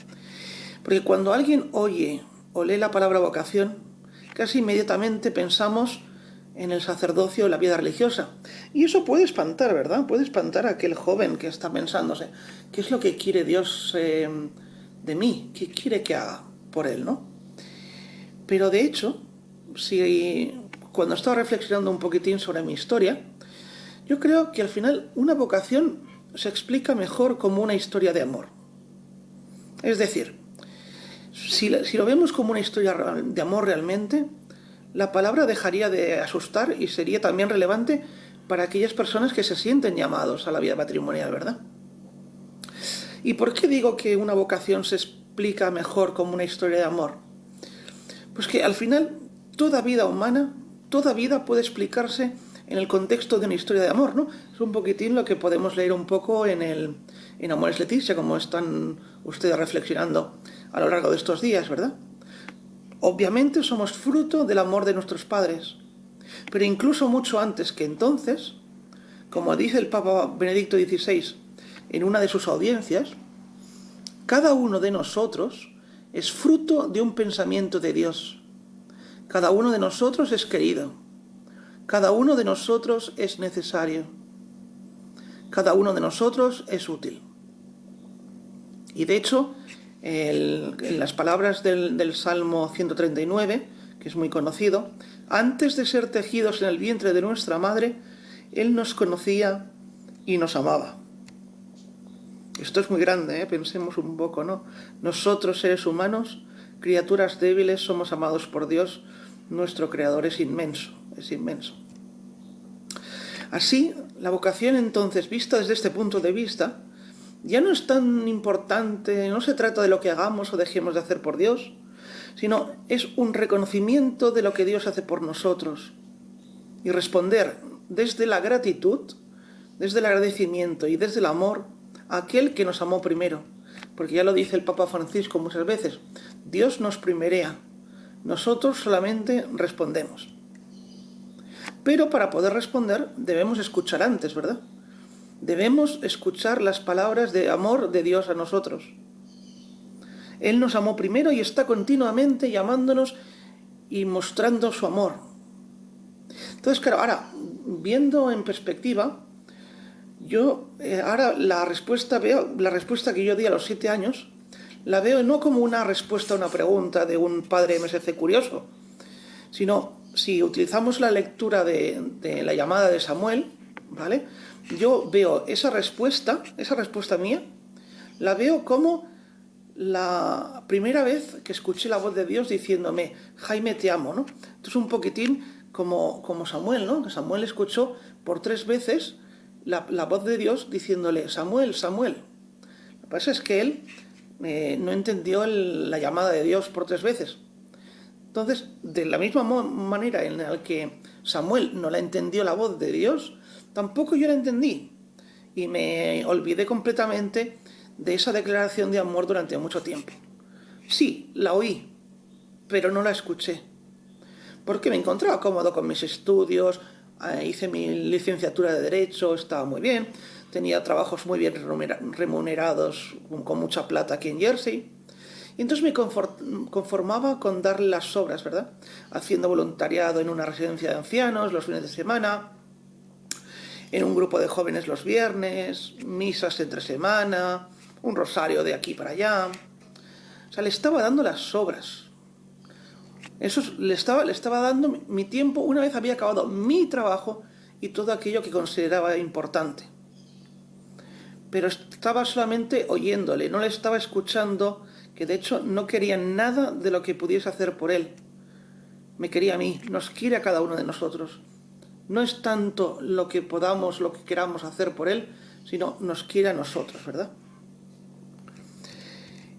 Speaker 7: Porque cuando alguien oye o lee la palabra vocación, casi inmediatamente pensamos en el sacerdocio o la vida religiosa. Y eso puede espantar, ¿verdad? Puede espantar a aquel joven que está pensándose, ¿qué es lo que quiere Dios de mí? ¿Qué quiere que haga por Él, no? Pero de hecho, cuando estaba reflexionando un poquitín sobre mi historia, yo creo que al final una vocación se explica mejor como una historia de amor. Es decir, si lo vemos como una historia de amor realmente, la palabra dejaría de asustar y sería también relevante para aquellas personas que se sienten llamados a la vida matrimonial, ¿verdad? ¿Y por qué digo que una vocación se explica mejor como una historia de amor? Pues que al final toda vida humana, toda vida puede explicarse en el contexto de una historia de amor, ¿no? Es un poquitín lo que podemos leer un poco en Amores Leticia, como están ustedes reflexionando a lo largo de estos días, ¿verdad? Obviamente somos fruto del amor de nuestros padres, pero incluso mucho antes que entonces, como dice el Papa Benedicto XVI en una de sus audiencias, cada uno de nosotros es fruto de un pensamiento de Dios. Cada uno de nosotros es querido. Cada uno de nosotros es necesario. Cada uno de nosotros es útil. Y de hecho, en las palabras del Salmo 139, que es muy conocido, antes de ser tejidos en el vientre de nuestra madre, Él nos conocía y nos amaba. Esto es muy grande, pensemos un poco, ¿no? Nosotros, seres humanos, criaturas débiles, somos amados por Dios. Nuestro Creador es inmenso, es inmenso. Así, la vocación entonces, vista desde este punto de vista, ya no es tan importante, no se trata de lo que hagamos o dejemos de hacer por Dios, sino es un reconocimiento de lo que Dios hace por nosotros y responder desde la gratitud, desde el agradecimiento y desde el amor a aquel que nos amó primero. Porque ya lo dice el Papa Francisco muchas veces, Dios nos primerea, nosotros solamente respondemos. Pero para poder responder debemos escuchar antes, ¿verdad? Debemos escuchar las palabras de amor de Dios a nosotros. Él nos amó primero y está continuamente llamándonos y mostrando su amor. Entonces, claro, ahora, viendo en perspectiva, yo ahora la respuesta que yo di a los 7 años, la veo no como una respuesta a una pregunta de un padre MSC curioso, sino si utilizamos la lectura de la llamada de Samuel, ¿vale? Yo veo esa respuesta mía, la veo como la primera vez que escuché la voz de Dios diciéndome, Jaime, te amo, ¿no? Entonces un poquitín como Samuel, ¿no? Samuel escuchó por 3 veces la voz de Dios diciéndole, Samuel, Samuel. Lo que pasa es que él no entendió la llamada de Dios por 3 veces. Entonces, de la misma manera en la que Samuel no la entendió la voz de Dios, tampoco yo la entendí. Y me olvidé completamente de esa declaración de amor durante mucho tiempo. Sí, la oí, pero no la escuché. Porque me encontraba cómodo con mis estudios, hice mi licenciatura de Derecho, estaba muy bien, tenía trabajos muy bien remunerados, con mucha plata aquí en Jersey. Y entonces me conformaba con darle las obras, ¿verdad? Haciendo voluntariado en una residencia de ancianos los fines de semana, en un grupo de jóvenes los viernes, misas entre semana, un rosario de aquí para allá. O sea, le estaba dando las obras. Eso le estaba dando mi tiempo una vez había acabado mi trabajo y todo aquello que consideraba importante. pero estaba solamente oyéndole, no le estaba escuchando, que de hecho no quería nada de lo que pudiese hacer por él. Me quería a mí, nos quiere a cada uno de nosotros. No es tanto lo que podamos, lo que queramos hacer por él, sino nos quiere a nosotros, ¿verdad?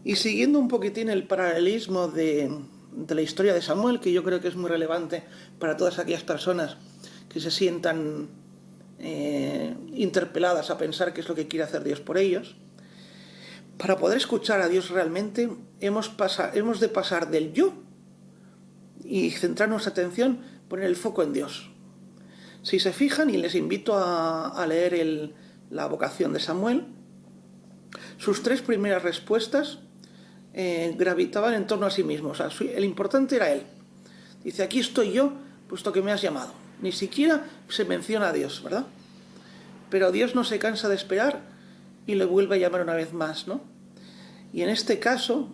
Speaker 7: Y siguiendo un poquitín el paralelismo de la historia de Samuel, que yo creo que es muy relevante para todas aquellas personas que se sientan interpeladas a pensar qué es lo que quiere hacer Dios por ellos. Para poder escuchar a Dios realmente hemos de pasar del yo y centrar nuestra atención, poner el foco en Dios. Si se fijan, y les invito a leer la vocación de Samuel, sus 3 primeras respuestas gravitaban en torno a sí mismo. O sea, el importante era él. Dice, aquí estoy yo, puesto que me has llamado. Ni siquiera se menciona a Dios, ¿verdad? Pero Dios no se cansa de esperar y le vuelve a llamar una vez más, ¿no? Y en este caso,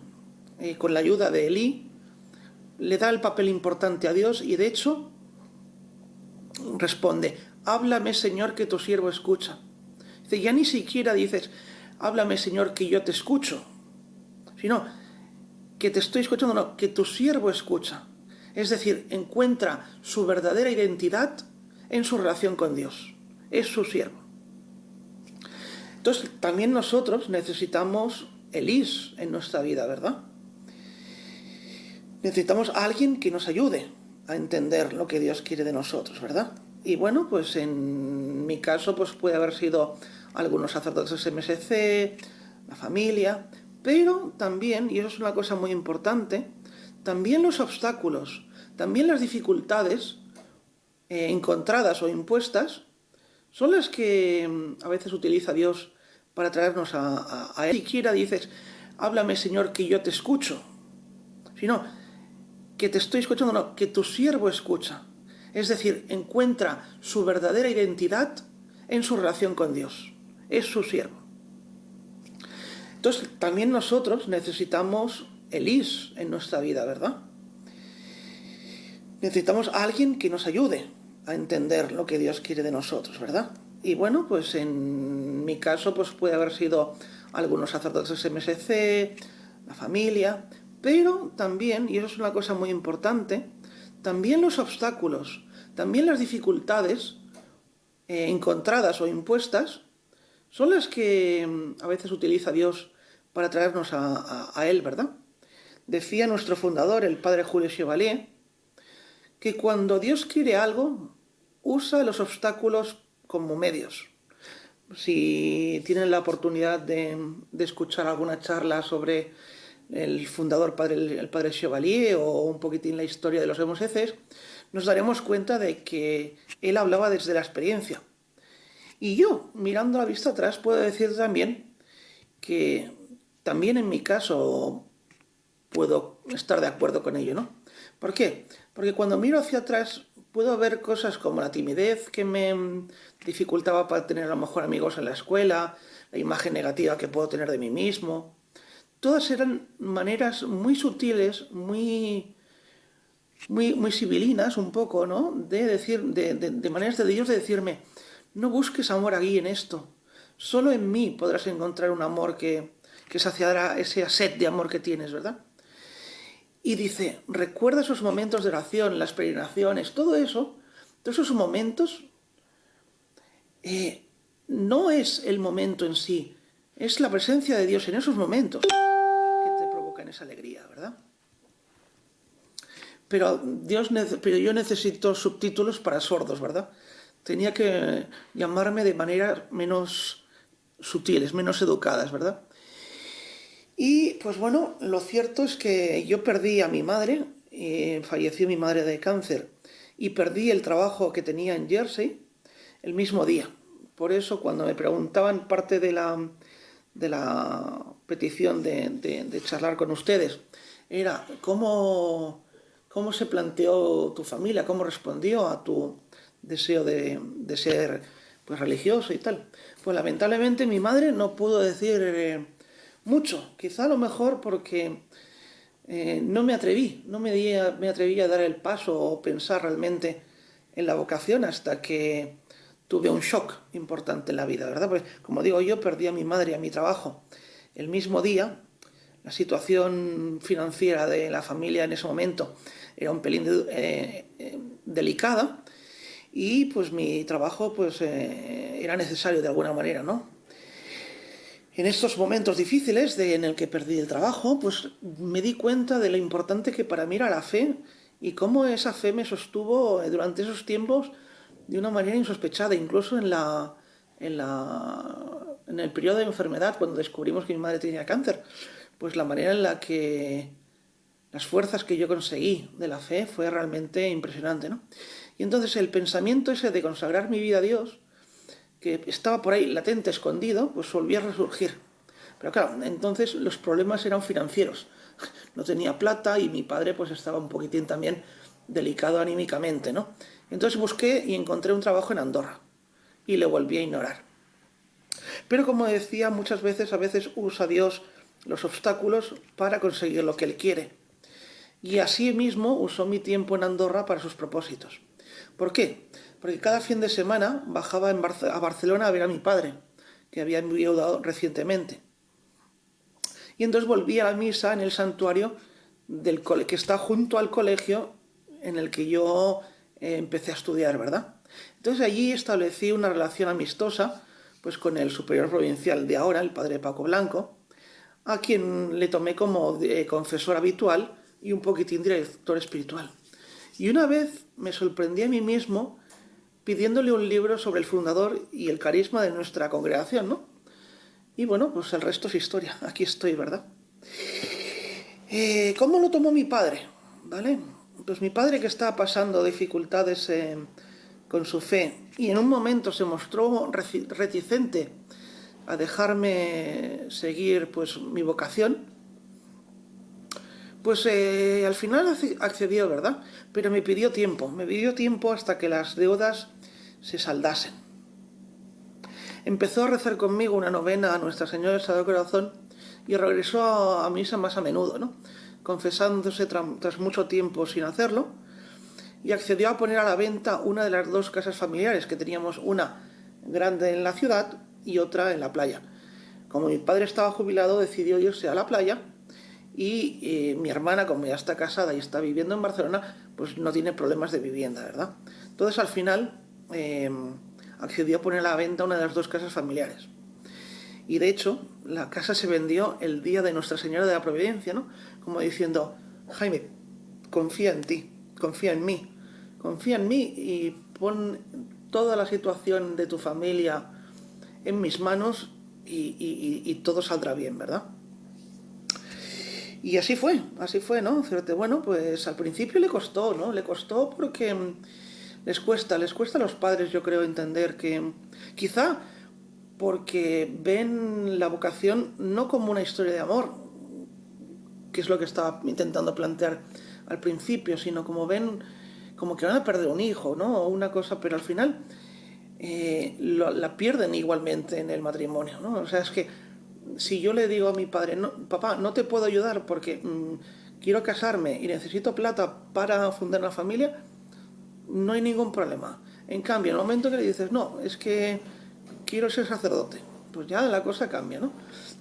Speaker 7: con la ayuda de Elí, le da el papel importante a Dios y de hecho responde, háblame Señor que tu siervo escucha. Dice, ya ni siquiera dices, háblame Señor que yo te escucho, sino que te estoy escuchando, no, que tu siervo escucha. Es decir, encuentra su verdadera identidad en su relación con Dios. Es su siervo. Entonces, también nosotros necesitamos Elís en nuestra vida, ¿verdad? Necesitamos a alguien que nos ayude a entender lo que Dios quiere de nosotros, ¿verdad? Y bueno, pues en mi caso pues puede haber sido algunos sacerdotes MSC, la familia, pero también, y eso es una cosa muy importante, también los obstáculos, también las dificultades encontradas o impuestas son las que a veces utiliza Dios para traernos a Él. Ni siquiera dices, háblame Señor que yo te escucho, sino que te estoy escuchando, no, que tu siervo escucha. Es decir, encuentra su verdadera identidad en su relación con Dios. Es su siervo. Entonces, también nosotros necesitamos Elís en nuestra vida, ¿verdad? Necesitamos a alguien que nos ayude a entender lo que Dios quiere de nosotros, ¿verdad? Y bueno, pues en mi caso pues puede haber sido algunos sacerdotes MSC, la familia, pero también, y eso es una cosa muy importante, también los obstáculos, también las dificultades encontradas o impuestas son las que a veces utiliza Dios para traernos a Él, ¿verdad? Decía nuestro fundador, el padre Julio Chevalier, que cuando Dios quiere algo, usa los obstáculos como medios. Si tienen la oportunidad de escuchar alguna charla sobre el fundador, el padre Chevalier, o un poquitín la historia de los MSCs, nos daremos cuenta de que él hablaba desde la experiencia. Y yo, mirando a la vista atrás, puedo decir también que también en mi caso puedo estar de acuerdo con ello, ¿no? ¿Por qué? Porque cuando miro hacia atrás puedo ver cosas como la timidez que me dificultaba para tener a lo mejor amigos en la escuela, la imagen negativa que puedo tener de mí mismo. Todas eran maneras muy sutiles, muy civilinas un poco, ¿no? De decir, de maneras de Dios de decirme, no busques amor aquí en esto. Solo en mí podrás encontrar un amor que saciará esa sed de amor que tienes, ¿verdad? Y dice, recuerda esos momentos de oración, las peregrinaciones, todo eso, todos esos momentos, no es el momento en sí, es la presencia de Dios en esos momentos que te provocan esa alegría, ¿verdad? Pero yo necesito subtítulos para sordos, ¿verdad? Tenía que llamarme de maneras menos sutiles, menos educadas, ¿verdad? Y pues bueno, lo cierto es que yo perdí a mi madre, falleció mi madre de cáncer, y perdí el trabajo que tenía en Jersey el mismo día. Por eso cuando me preguntaban parte de la petición de charlar con ustedes, era ¿cómo se planteó tu familia? ¿Cómo respondió a tu deseo de ser pues religioso y tal? Pues lamentablemente mi madre no pudo decir mucho, quizá a lo mejor porque no me atreví a dar el paso o pensar realmente en la vocación hasta que tuve un shock importante en la vida, ¿verdad? Porque, como digo, yo perdí a mi madre y a mi trabajo el mismo día. La situación financiera de la familia en ese momento era un pelín delicada, y pues mi trabajo pues era necesario de alguna manera, ¿no? En estos momentos difíciles en el que perdí el trabajo, pues me di cuenta de lo importante que para mí era la fe, y cómo esa fe me sostuvo durante esos tiempos de una manera insospechada, incluso en el periodo de enfermedad, cuando descubrimos que mi madre tenía cáncer. Pues la manera en la que las fuerzas que yo conseguí de la fe fue realmente impresionante, ¿no? Y entonces el pensamiento ese de consagrar mi vida a Dios, que estaba por ahí latente, escondido, pues volvía a resurgir. Pero claro, entonces los problemas eran financieros. No tenía plata y mi padre pues estaba un poquitín también delicado anímicamente, ¿no? Entonces busqué y encontré un trabajo en Andorra y le volví a ignorar. Pero como decía, muchas veces, a veces usa Dios los obstáculos para conseguir lo que Él quiere. Y así mismo usó mi tiempo en Andorra para sus propósitos. ¿Por qué? Porque cada fin de semana bajaba a Barcelona a ver a mi padre, que había enviudado recientemente. Y entonces volví a la misa en el santuario que está junto al colegio en el que yo empecé a estudiar, ¿verdad? Entonces allí establecí una relación amistosa pues con el superior provincial de ahora, el padre Paco Blanco, a quien le tomé como confesor habitual y un poquitín director espiritual. Y una vez me sorprendí a mí mismo pidiéndole un libro sobre el fundador y el carisma de nuestra congregación, ¿no? Y bueno, pues el resto es historia. Aquí estoy, ¿verdad? ¿Cómo lo tomó mi padre? ¿Vale? Pues mi padre, que estaba pasando dificultades con su fe y en un momento se mostró reticente a dejarme seguir pues mi vocación, pues al final accedió, ¿verdad? Pero me pidió tiempo hasta que las deudas se saldasen. Empezó a rezar conmigo una novena a Nuestra Señora del Sagrado Corazón y regresó a misa más a menudo, ¿no? Confesándose tras mucho tiempo sin hacerlo, y accedió a poner a la venta una de las dos casas familiares que teníamos, una grande en la ciudad y otra en la playa. Como mi padre estaba jubilado, decidió irse a la playa, y mi hermana, como ya está casada y está viviendo en Barcelona, pues no tiene problemas de vivienda, ¿verdad? Entonces al final accedió a poner a la venta una de las dos casas familiares. Y de hecho, la casa se vendió el día de Nuestra Señora de la Providencia, ¿no? Como diciendo, Jaime, confía en ti, confía en mí y pon toda la situación de tu familia en mis manos y todo saldrá bien, ¿verdad? Y así fue, ¿no? Fíjate, bueno, pues al principio le costó, ¿no? Le costó porque les cuesta a los padres, yo creo, entender que quizá porque ven la vocación no como una historia de amor, que es lo que estaba intentando plantear al principio, sino como que van a perder un hijo, ¿no? O una cosa, pero al final la pierden igualmente en el matrimonio, ¿no? O sea, es que si yo le digo a mi padre, no, papá, no te puedo ayudar porque quiero casarme y necesito plata para fundar una familia, no hay ningún problema. En cambio, en el momento que le dices, no, es que quiero ser sacerdote, pues ya la cosa cambia, ¿no?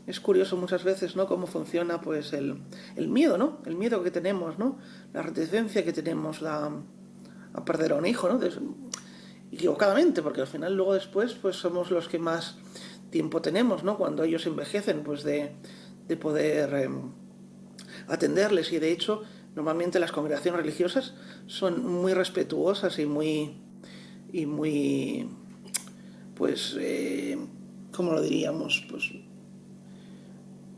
Speaker 7: Es curioso muchas veces, ¿no?, cómo funciona pues el miedo, ¿no? El miedo que tenemos, ¿no? La reticencia que tenemos a perder a un hijo, ¿no? Equivocadamente, porque al final luego después pues somos los que más tiempo tenemos, ¿no? Cuando ellos envejecen, pues de poder atenderles. Y de hecho, normalmente las congregaciones religiosas son muy respetuosas y muy pues, ¿cómo lo diríamos? Pues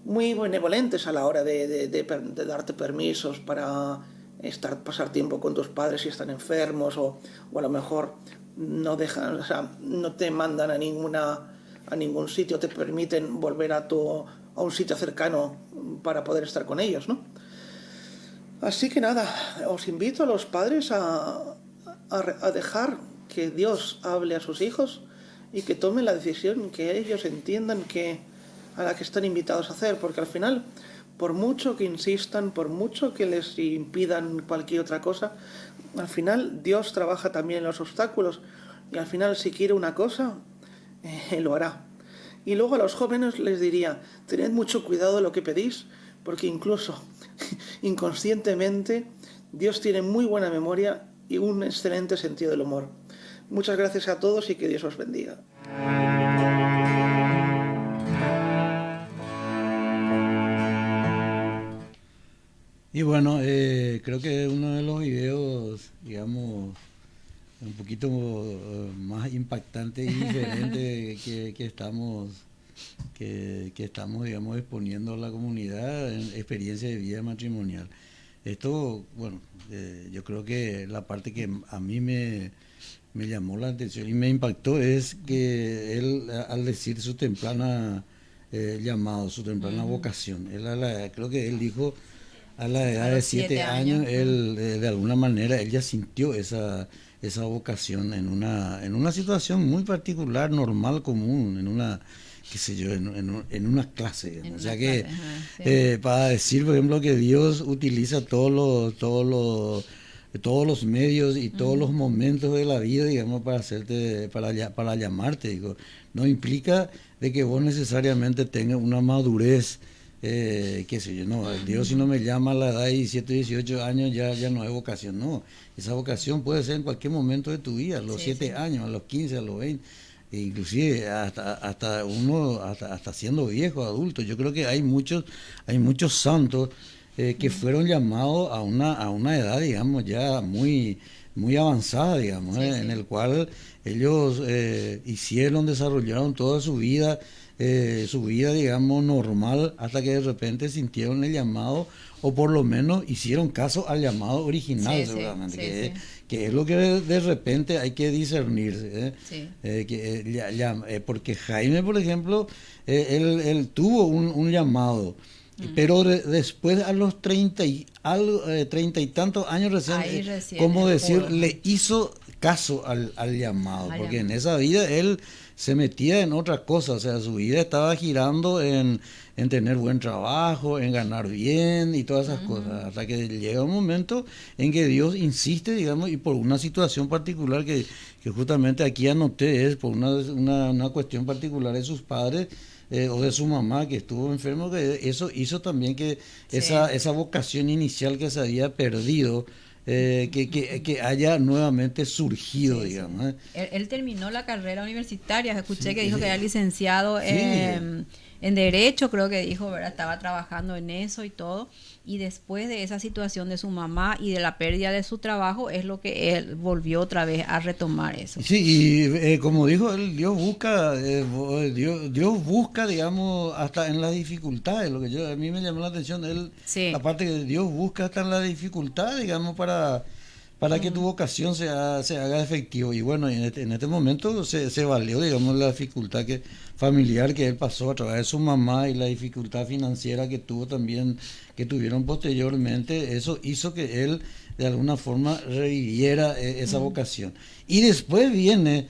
Speaker 7: muy benevolentes a la hora de darte permisos para pasar tiempo con tus padres si están enfermos, o a lo mejor no dejan, o sea, no te mandan a ningún sitio, te permiten volver a un sitio cercano para poder estar con ellos, ¿no? Así que nada, os invito a los padres a dejar que Dios hable a sus hijos y que tomen la decisión que ellos entiendan a la que están invitados a hacer, porque al final, por mucho que insistan, por mucho que les impidan cualquier otra cosa, al final Dios trabaja también en los obstáculos. y al final si quiere una cosa, lo hará. Y luego a los jóvenes les diría, tened mucho cuidado de lo que pedís, porque incluso inconscientemente Dios tiene muy buena memoria y un excelente sentido del humor. Muchas gracias a todos y que Dios os bendiga.
Speaker 5: Y bueno, creo que uno de los videos, digamos, un poquito más impactante y diferente que estamos, digamos, exponiendo a la comunidad en experiencia de vida matrimonial. Esto, bueno, yo creo que la parte que a mí me llamó la atención y me impactó es que él, al decir su temprana llamado, su temprana vocación, creo que él dijo a la edad de 7 años, él de alguna manera él ya sintió esa vocación en una situación muy particular, normal, común, en una, qué sé yo, en una clase. O sea que para decir, por ejemplo, que Dios utiliza todos los medios y todos los momentos de la vida, digamos, para llamarte, digo, no implica de que vos necesariamente tengas una madurez, qué sé yo, no, Dios si no me llama a la edad de 17, 18 años ya no es vocación, no, esa vocación puede ser en cualquier momento de tu vida, a los 7 años, a los 15, a los 20, e inclusive hasta siendo viejo, adulto. Yo creo que hay muchos santos que fueron llamados a una edad, digamos, ya muy avanzada, digamos, en el cual ellos desarrollaron toda su vida, digamos, normal, hasta que de repente sintieron el llamado, o por lo menos hicieron caso al llamado original, seguramente, que es lo que de repente hay que discernir, porque Jaime, por ejemplo, él tuvo un llamado, pero después a los 30 y tantos años recién, como decir, le hizo caso al llamado, porque en esa vida él se metía en otras cosas, o sea, su vida estaba girando en tener buen trabajo, en ganar bien y todas esas cosas, hasta que llega un momento en que Dios insiste, digamos, y por una situación particular que justamente aquí anoté, es por una cuestión particular de sus padres, o de su mamá que estuvo enfermo, que eso hizo también que esa vocación inicial que se había perdido, que haya nuevamente surgido, digamos.
Speaker 6: Él terminó la carrera universitaria, escuché que dijo que era licenciado en Derecho, creo que dijo, ¿verdad? Estaba trabajando en eso y todo, y después de esa situación de su mamá y de la pérdida de su trabajo, es lo que él volvió otra vez a retomar eso.
Speaker 5: Sí, y como dijo él, Dios busca, digamos, hasta en las dificultades, lo que a mí me llamó la atención, la parte que Dios busca hasta en la dificultad, digamos, para que tu vocación se haga efectivo. Y bueno, en este momento se valió, digamos, la dificultad familiar que él pasó a través de su mamá y la dificultad financiera que tuvieron posteriormente. Eso hizo que él de alguna forma reviviera esa vocación. Y después viene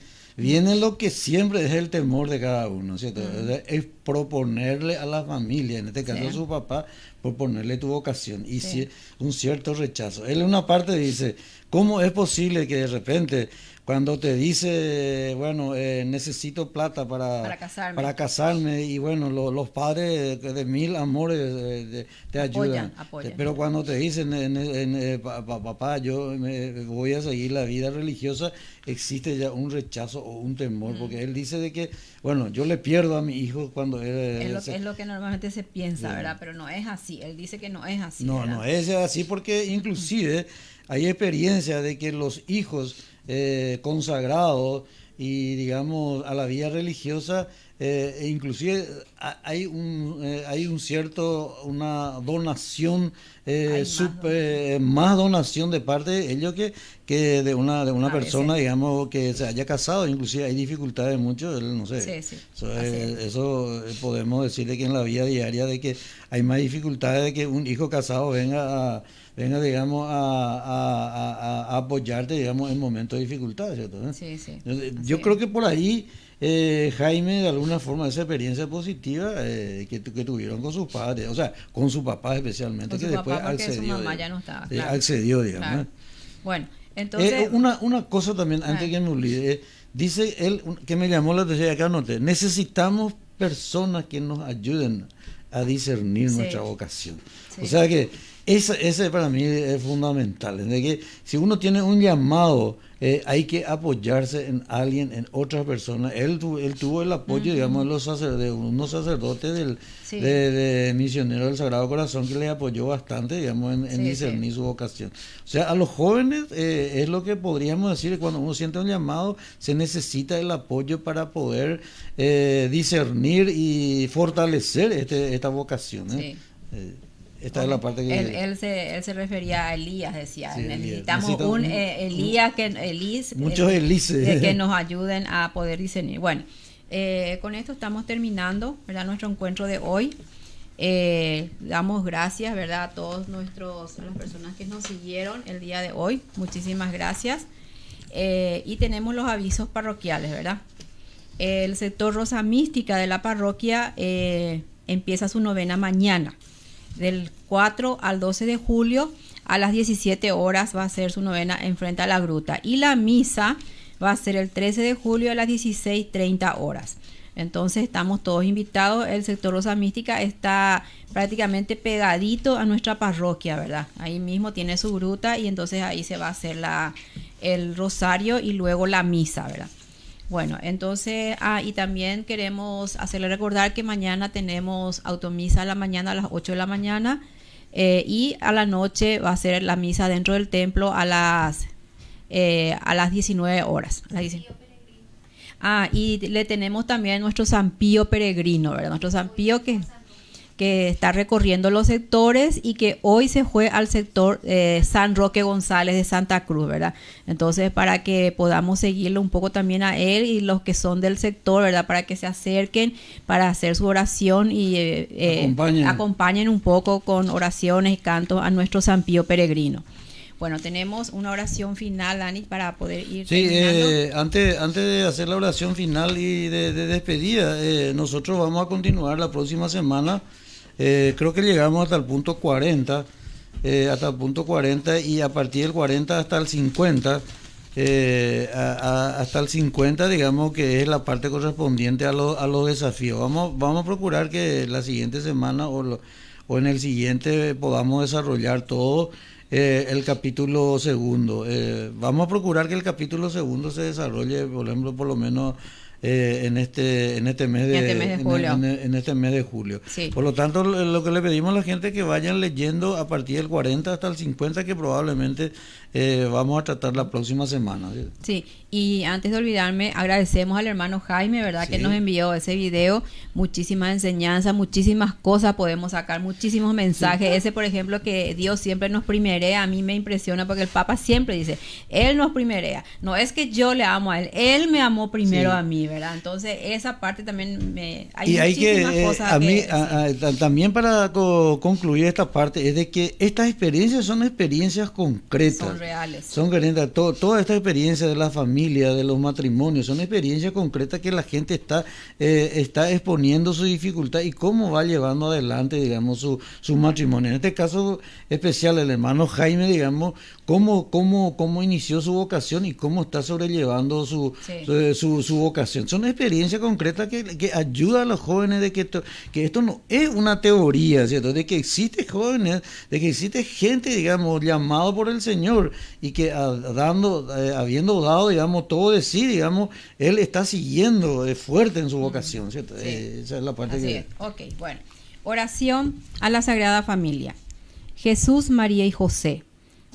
Speaker 5: lo que siempre es el temor de cada uno, ¿cierto? Es proponerle a la familia, en este caso a su papá, proponerle tu vocación y un cierto rechazo. Él en una parte dice, ¿cómo es posible que de repente cuando te dice, bueno, necesito plata para casarme y bueno, los padres de mil amores te ayudan,
Speaker 6: apoyan.
Speaker 5: Pero cuando te dicen, papá, yo voy a seguir la vida religiosa, existe ya un rechazo o un temor, porque él dice de que, bueno, yo le pierdo a mi hijo cuando
Speaker 6: es lo que normalmente se piensa, ¿verdad? Pero no es así, él dice que no es así.
Speaker 5: No es así, porque inclusive hay experiencia de que los hijos consagrados y digamos a la vida religiosa, inclusive hay una donación, más donación de parte de ellos que de una persona, digamos, que se haya casado. Inclusive hay dificultades mucho, no sé, eso podemos decirle que en la vida diaria de que hay más dificultades de que un hijo casado venga digamos a apoyarte, digamos, en momentos de dificultad, ¿cierto? Yo creo que por ahí Jaime, de alguna forma, esa experiencia positiva que tuvieron con sus padres, o sea, con su papá especialmente, que después accedió.
Speaker 6: Su mamá ya no estaba,
Speaker 5: accedió, digamos.
Speaker 6: Claro. Bueno, entonces...
Speaker 5: una cosa también, antes que me olvide, Dice él, que me llamó la atención, acá anoté, necesitamos personas que nos ayuden a discernir
Speaker 6: Sí.
Speaker 5: nuestra vocación.
Speaker 6: Sí.
Speaker 5: O sea que ese para mí es fundamental, es de que si uno tiene un llamado, hay que apoyarse en alguien, en otras personas. Él tuvo el apoyo, digamos, de unos sacerdotes
Speaker 6: Sí.
Speaker 5: de misioneros del Sagrado Corazón, que les apoyó bastante, digamos, en
Speaker 6: Sí,
Speaker 5: discernir
Speaker 6: sí.
Speaker 5: su vocación. O sea, a los jóvenes es lo que podríamos decir, cuando uno siente un llamado, se necesita el apoyo para poder discernir y fortalecer esta vocación.
Speaker 6: Sí.
Speaker 5: Esta es la parte que...
Speaker 6: Él se refería a Elías, decía.
Speaker 5: Sí, Elías.
Speaker 6: Necesitamos
Speaker 5: Necesita
Speaker 6: un
Speaker 5: un-
Speaker 6: Elías,
Speaker 5: muchos Elises.
Speaker 6: de que nos ayuden a poder discernir. Bueno, con esto estamos terminando, ¿verdad? Nuestro encuentro de hoy. Damos gracias, ¿verdad? A todas las personas que nos siguieron el día de hoy. Muchísimas gracias. Y tenemos los avisos parroquiales, ¿verdad? El sector Rosa Mística de la parroquia empieza su novena mañana. Del 4 al 12 de julio a las 17 horas va a ser su novena en frente a la gruta. Y la misa va a ser el 13 de julio a las 16:30 horas. Entonces estamos todos invitados. El sector Rosa Mística está prácticamente pegadito a nuestra parroquia, ¿verdad? Ahí mismo tiene su gruta y entonces ahí se va a hacer el rosario y luego la misa, ¿verdad? Bueno, entonces, y también queremos hacerle recordar que mañana tenemos automisa a la mañana a las 8 de la mañana y a la noche va a ser la misa dentro del templo a las 19 horas. Y le tenemos también nuestro San Pío peregrino, ¿verdad? Nuestro San Pío que está recorriendo los sectores y que hoy se fue al sector San Roque González de Santa Cruz, ¿verdad? Entonces, para que podamos seguirlo un poco también a él y los que son del sector, ¿verdad? Para que se acerquen para hacer su oración y acompañen un poco con oraciones y cantos a nuestro San Pío peregrino. Bueno, tenemos una oración final, Dani, para poder ir terminando.
Speaker 5: Antes de hacer la oración final y de despedida, nosotros vamos a continuar la próxima semana. Creo que llegamos hasta el punto 40, y a partir del 40 hasta el 50, hasta el 50, digamos que es la parte correspondiente a los desafíos. Vamos a procurar que la siguiente semana o en el siguiente podamos desarrollar todo. El capítulo segundo. Vamos a procurar que el capítulo segundo se desarrolle, por ejemplo, por lo menos en este mes de julio. En este mes de julio.
Speaker 6: Sí.
Speaker 5: Por lo tanto, lo que le pedimos a la gente es que vayan leyendo a partir del 40 hasta el 50, que probablemente vamos a tratar la próxima semana.
Speaker 6: Sí, y antes de olvidarme, agradecemos al hermano Jaime, ¿verdad?
Speaker 5: Sí.
Speaker 6: Que nos envió ese video, muchísimas enseñanzas, muchísimas cosas podemos sacar, muchísimos mensajes. Sí. Ese, por ejemplo, que Dios siempre nos primerea, a mí me impresiona porque el Papa siempre dice, Él nos primerea. No es que yo le amo a Él me amó primero a mí, ¿verdad? Entonces, esa parte también hay muchísimas cosas.
Speaker 5: También para concluir esta parte, es de que estas experiencias son experiencias concretas.
Speaker 6: Son reales.
Speaker 5: Son concretas. Toda esta experiencia de la familia, de los matrimonios, son experiencias concretas que la gente está exponiendo su dificultad y cómo va llevando adelante, digamos, su matrimonio. En este caso especial, el hermano Jaime, digamos, cómo inició su vocación y cómo está sobrellevando su vocación. Son experiencias concretas que ayudan a los jóvenes de que esto no es una teoría, ¿cierto? De que existe jóvenes, de que existe gente, digamos, llamado por el Señor y que habiendo dado, digamos, todo de sí, digamos, él está siguiendo fuerte en su vocación, ¿cierto?
Speaker 6: Sí.
Speaker 5: Esa es la parte
Speaker 6: Así
Speaker 5: que...
Speaker 6: es. Ok, bueno. Oración a la Sagrada Familia. Jesús, María y José,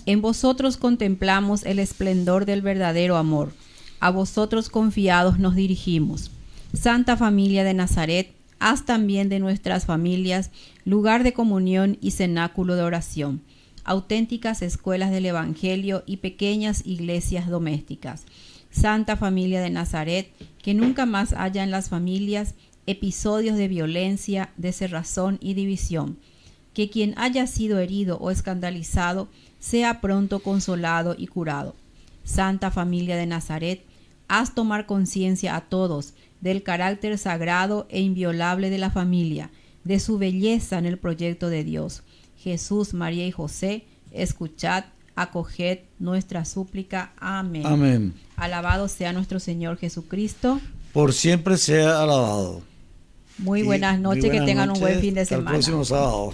Speaker 6: en vosotros contemplamos el esplendor del verdadero amor. A vosotros confiados nos dirigimos. Santa Familia de Nazaret, haz también de nuestras familias lugar de comunión y cenáculo de oración, auténticas escuelas del Evangelio y pequeñas iglesias domésticas. Santa Familia de Nazaret, que nunca más haya en las familias episodios de violencia, de cerrazón y división. Que quien haya sido herido o escandalizado sea pronto consolado y curado. Santa Familia de Nazaret, haz tomar conciencia a todos del carácter sagrado e inviolable de la familia, de su belleza en el proyecto de Dios. Jesús, María y José, escuchad. acoged nuestra súplica. Amén.
Speaker 5: Amén.
Speaker 6: Alabado sea nuestro Señor Jesucristo.
Speaker 5: Por siempre sea alabado.
Speaker 6: Muy
Speaker 5: Y
Speaker 6: buenas
Speaker 5: muy
Speaker 6: noches, que
Speaker 5: buenas
Speaker 6: tengan un buen
Speaker 5: noches.
Speaker 6: fin de
Speaker 5: Hasta el
Speaker 6: semana.
Speaker 5: próximo sábado.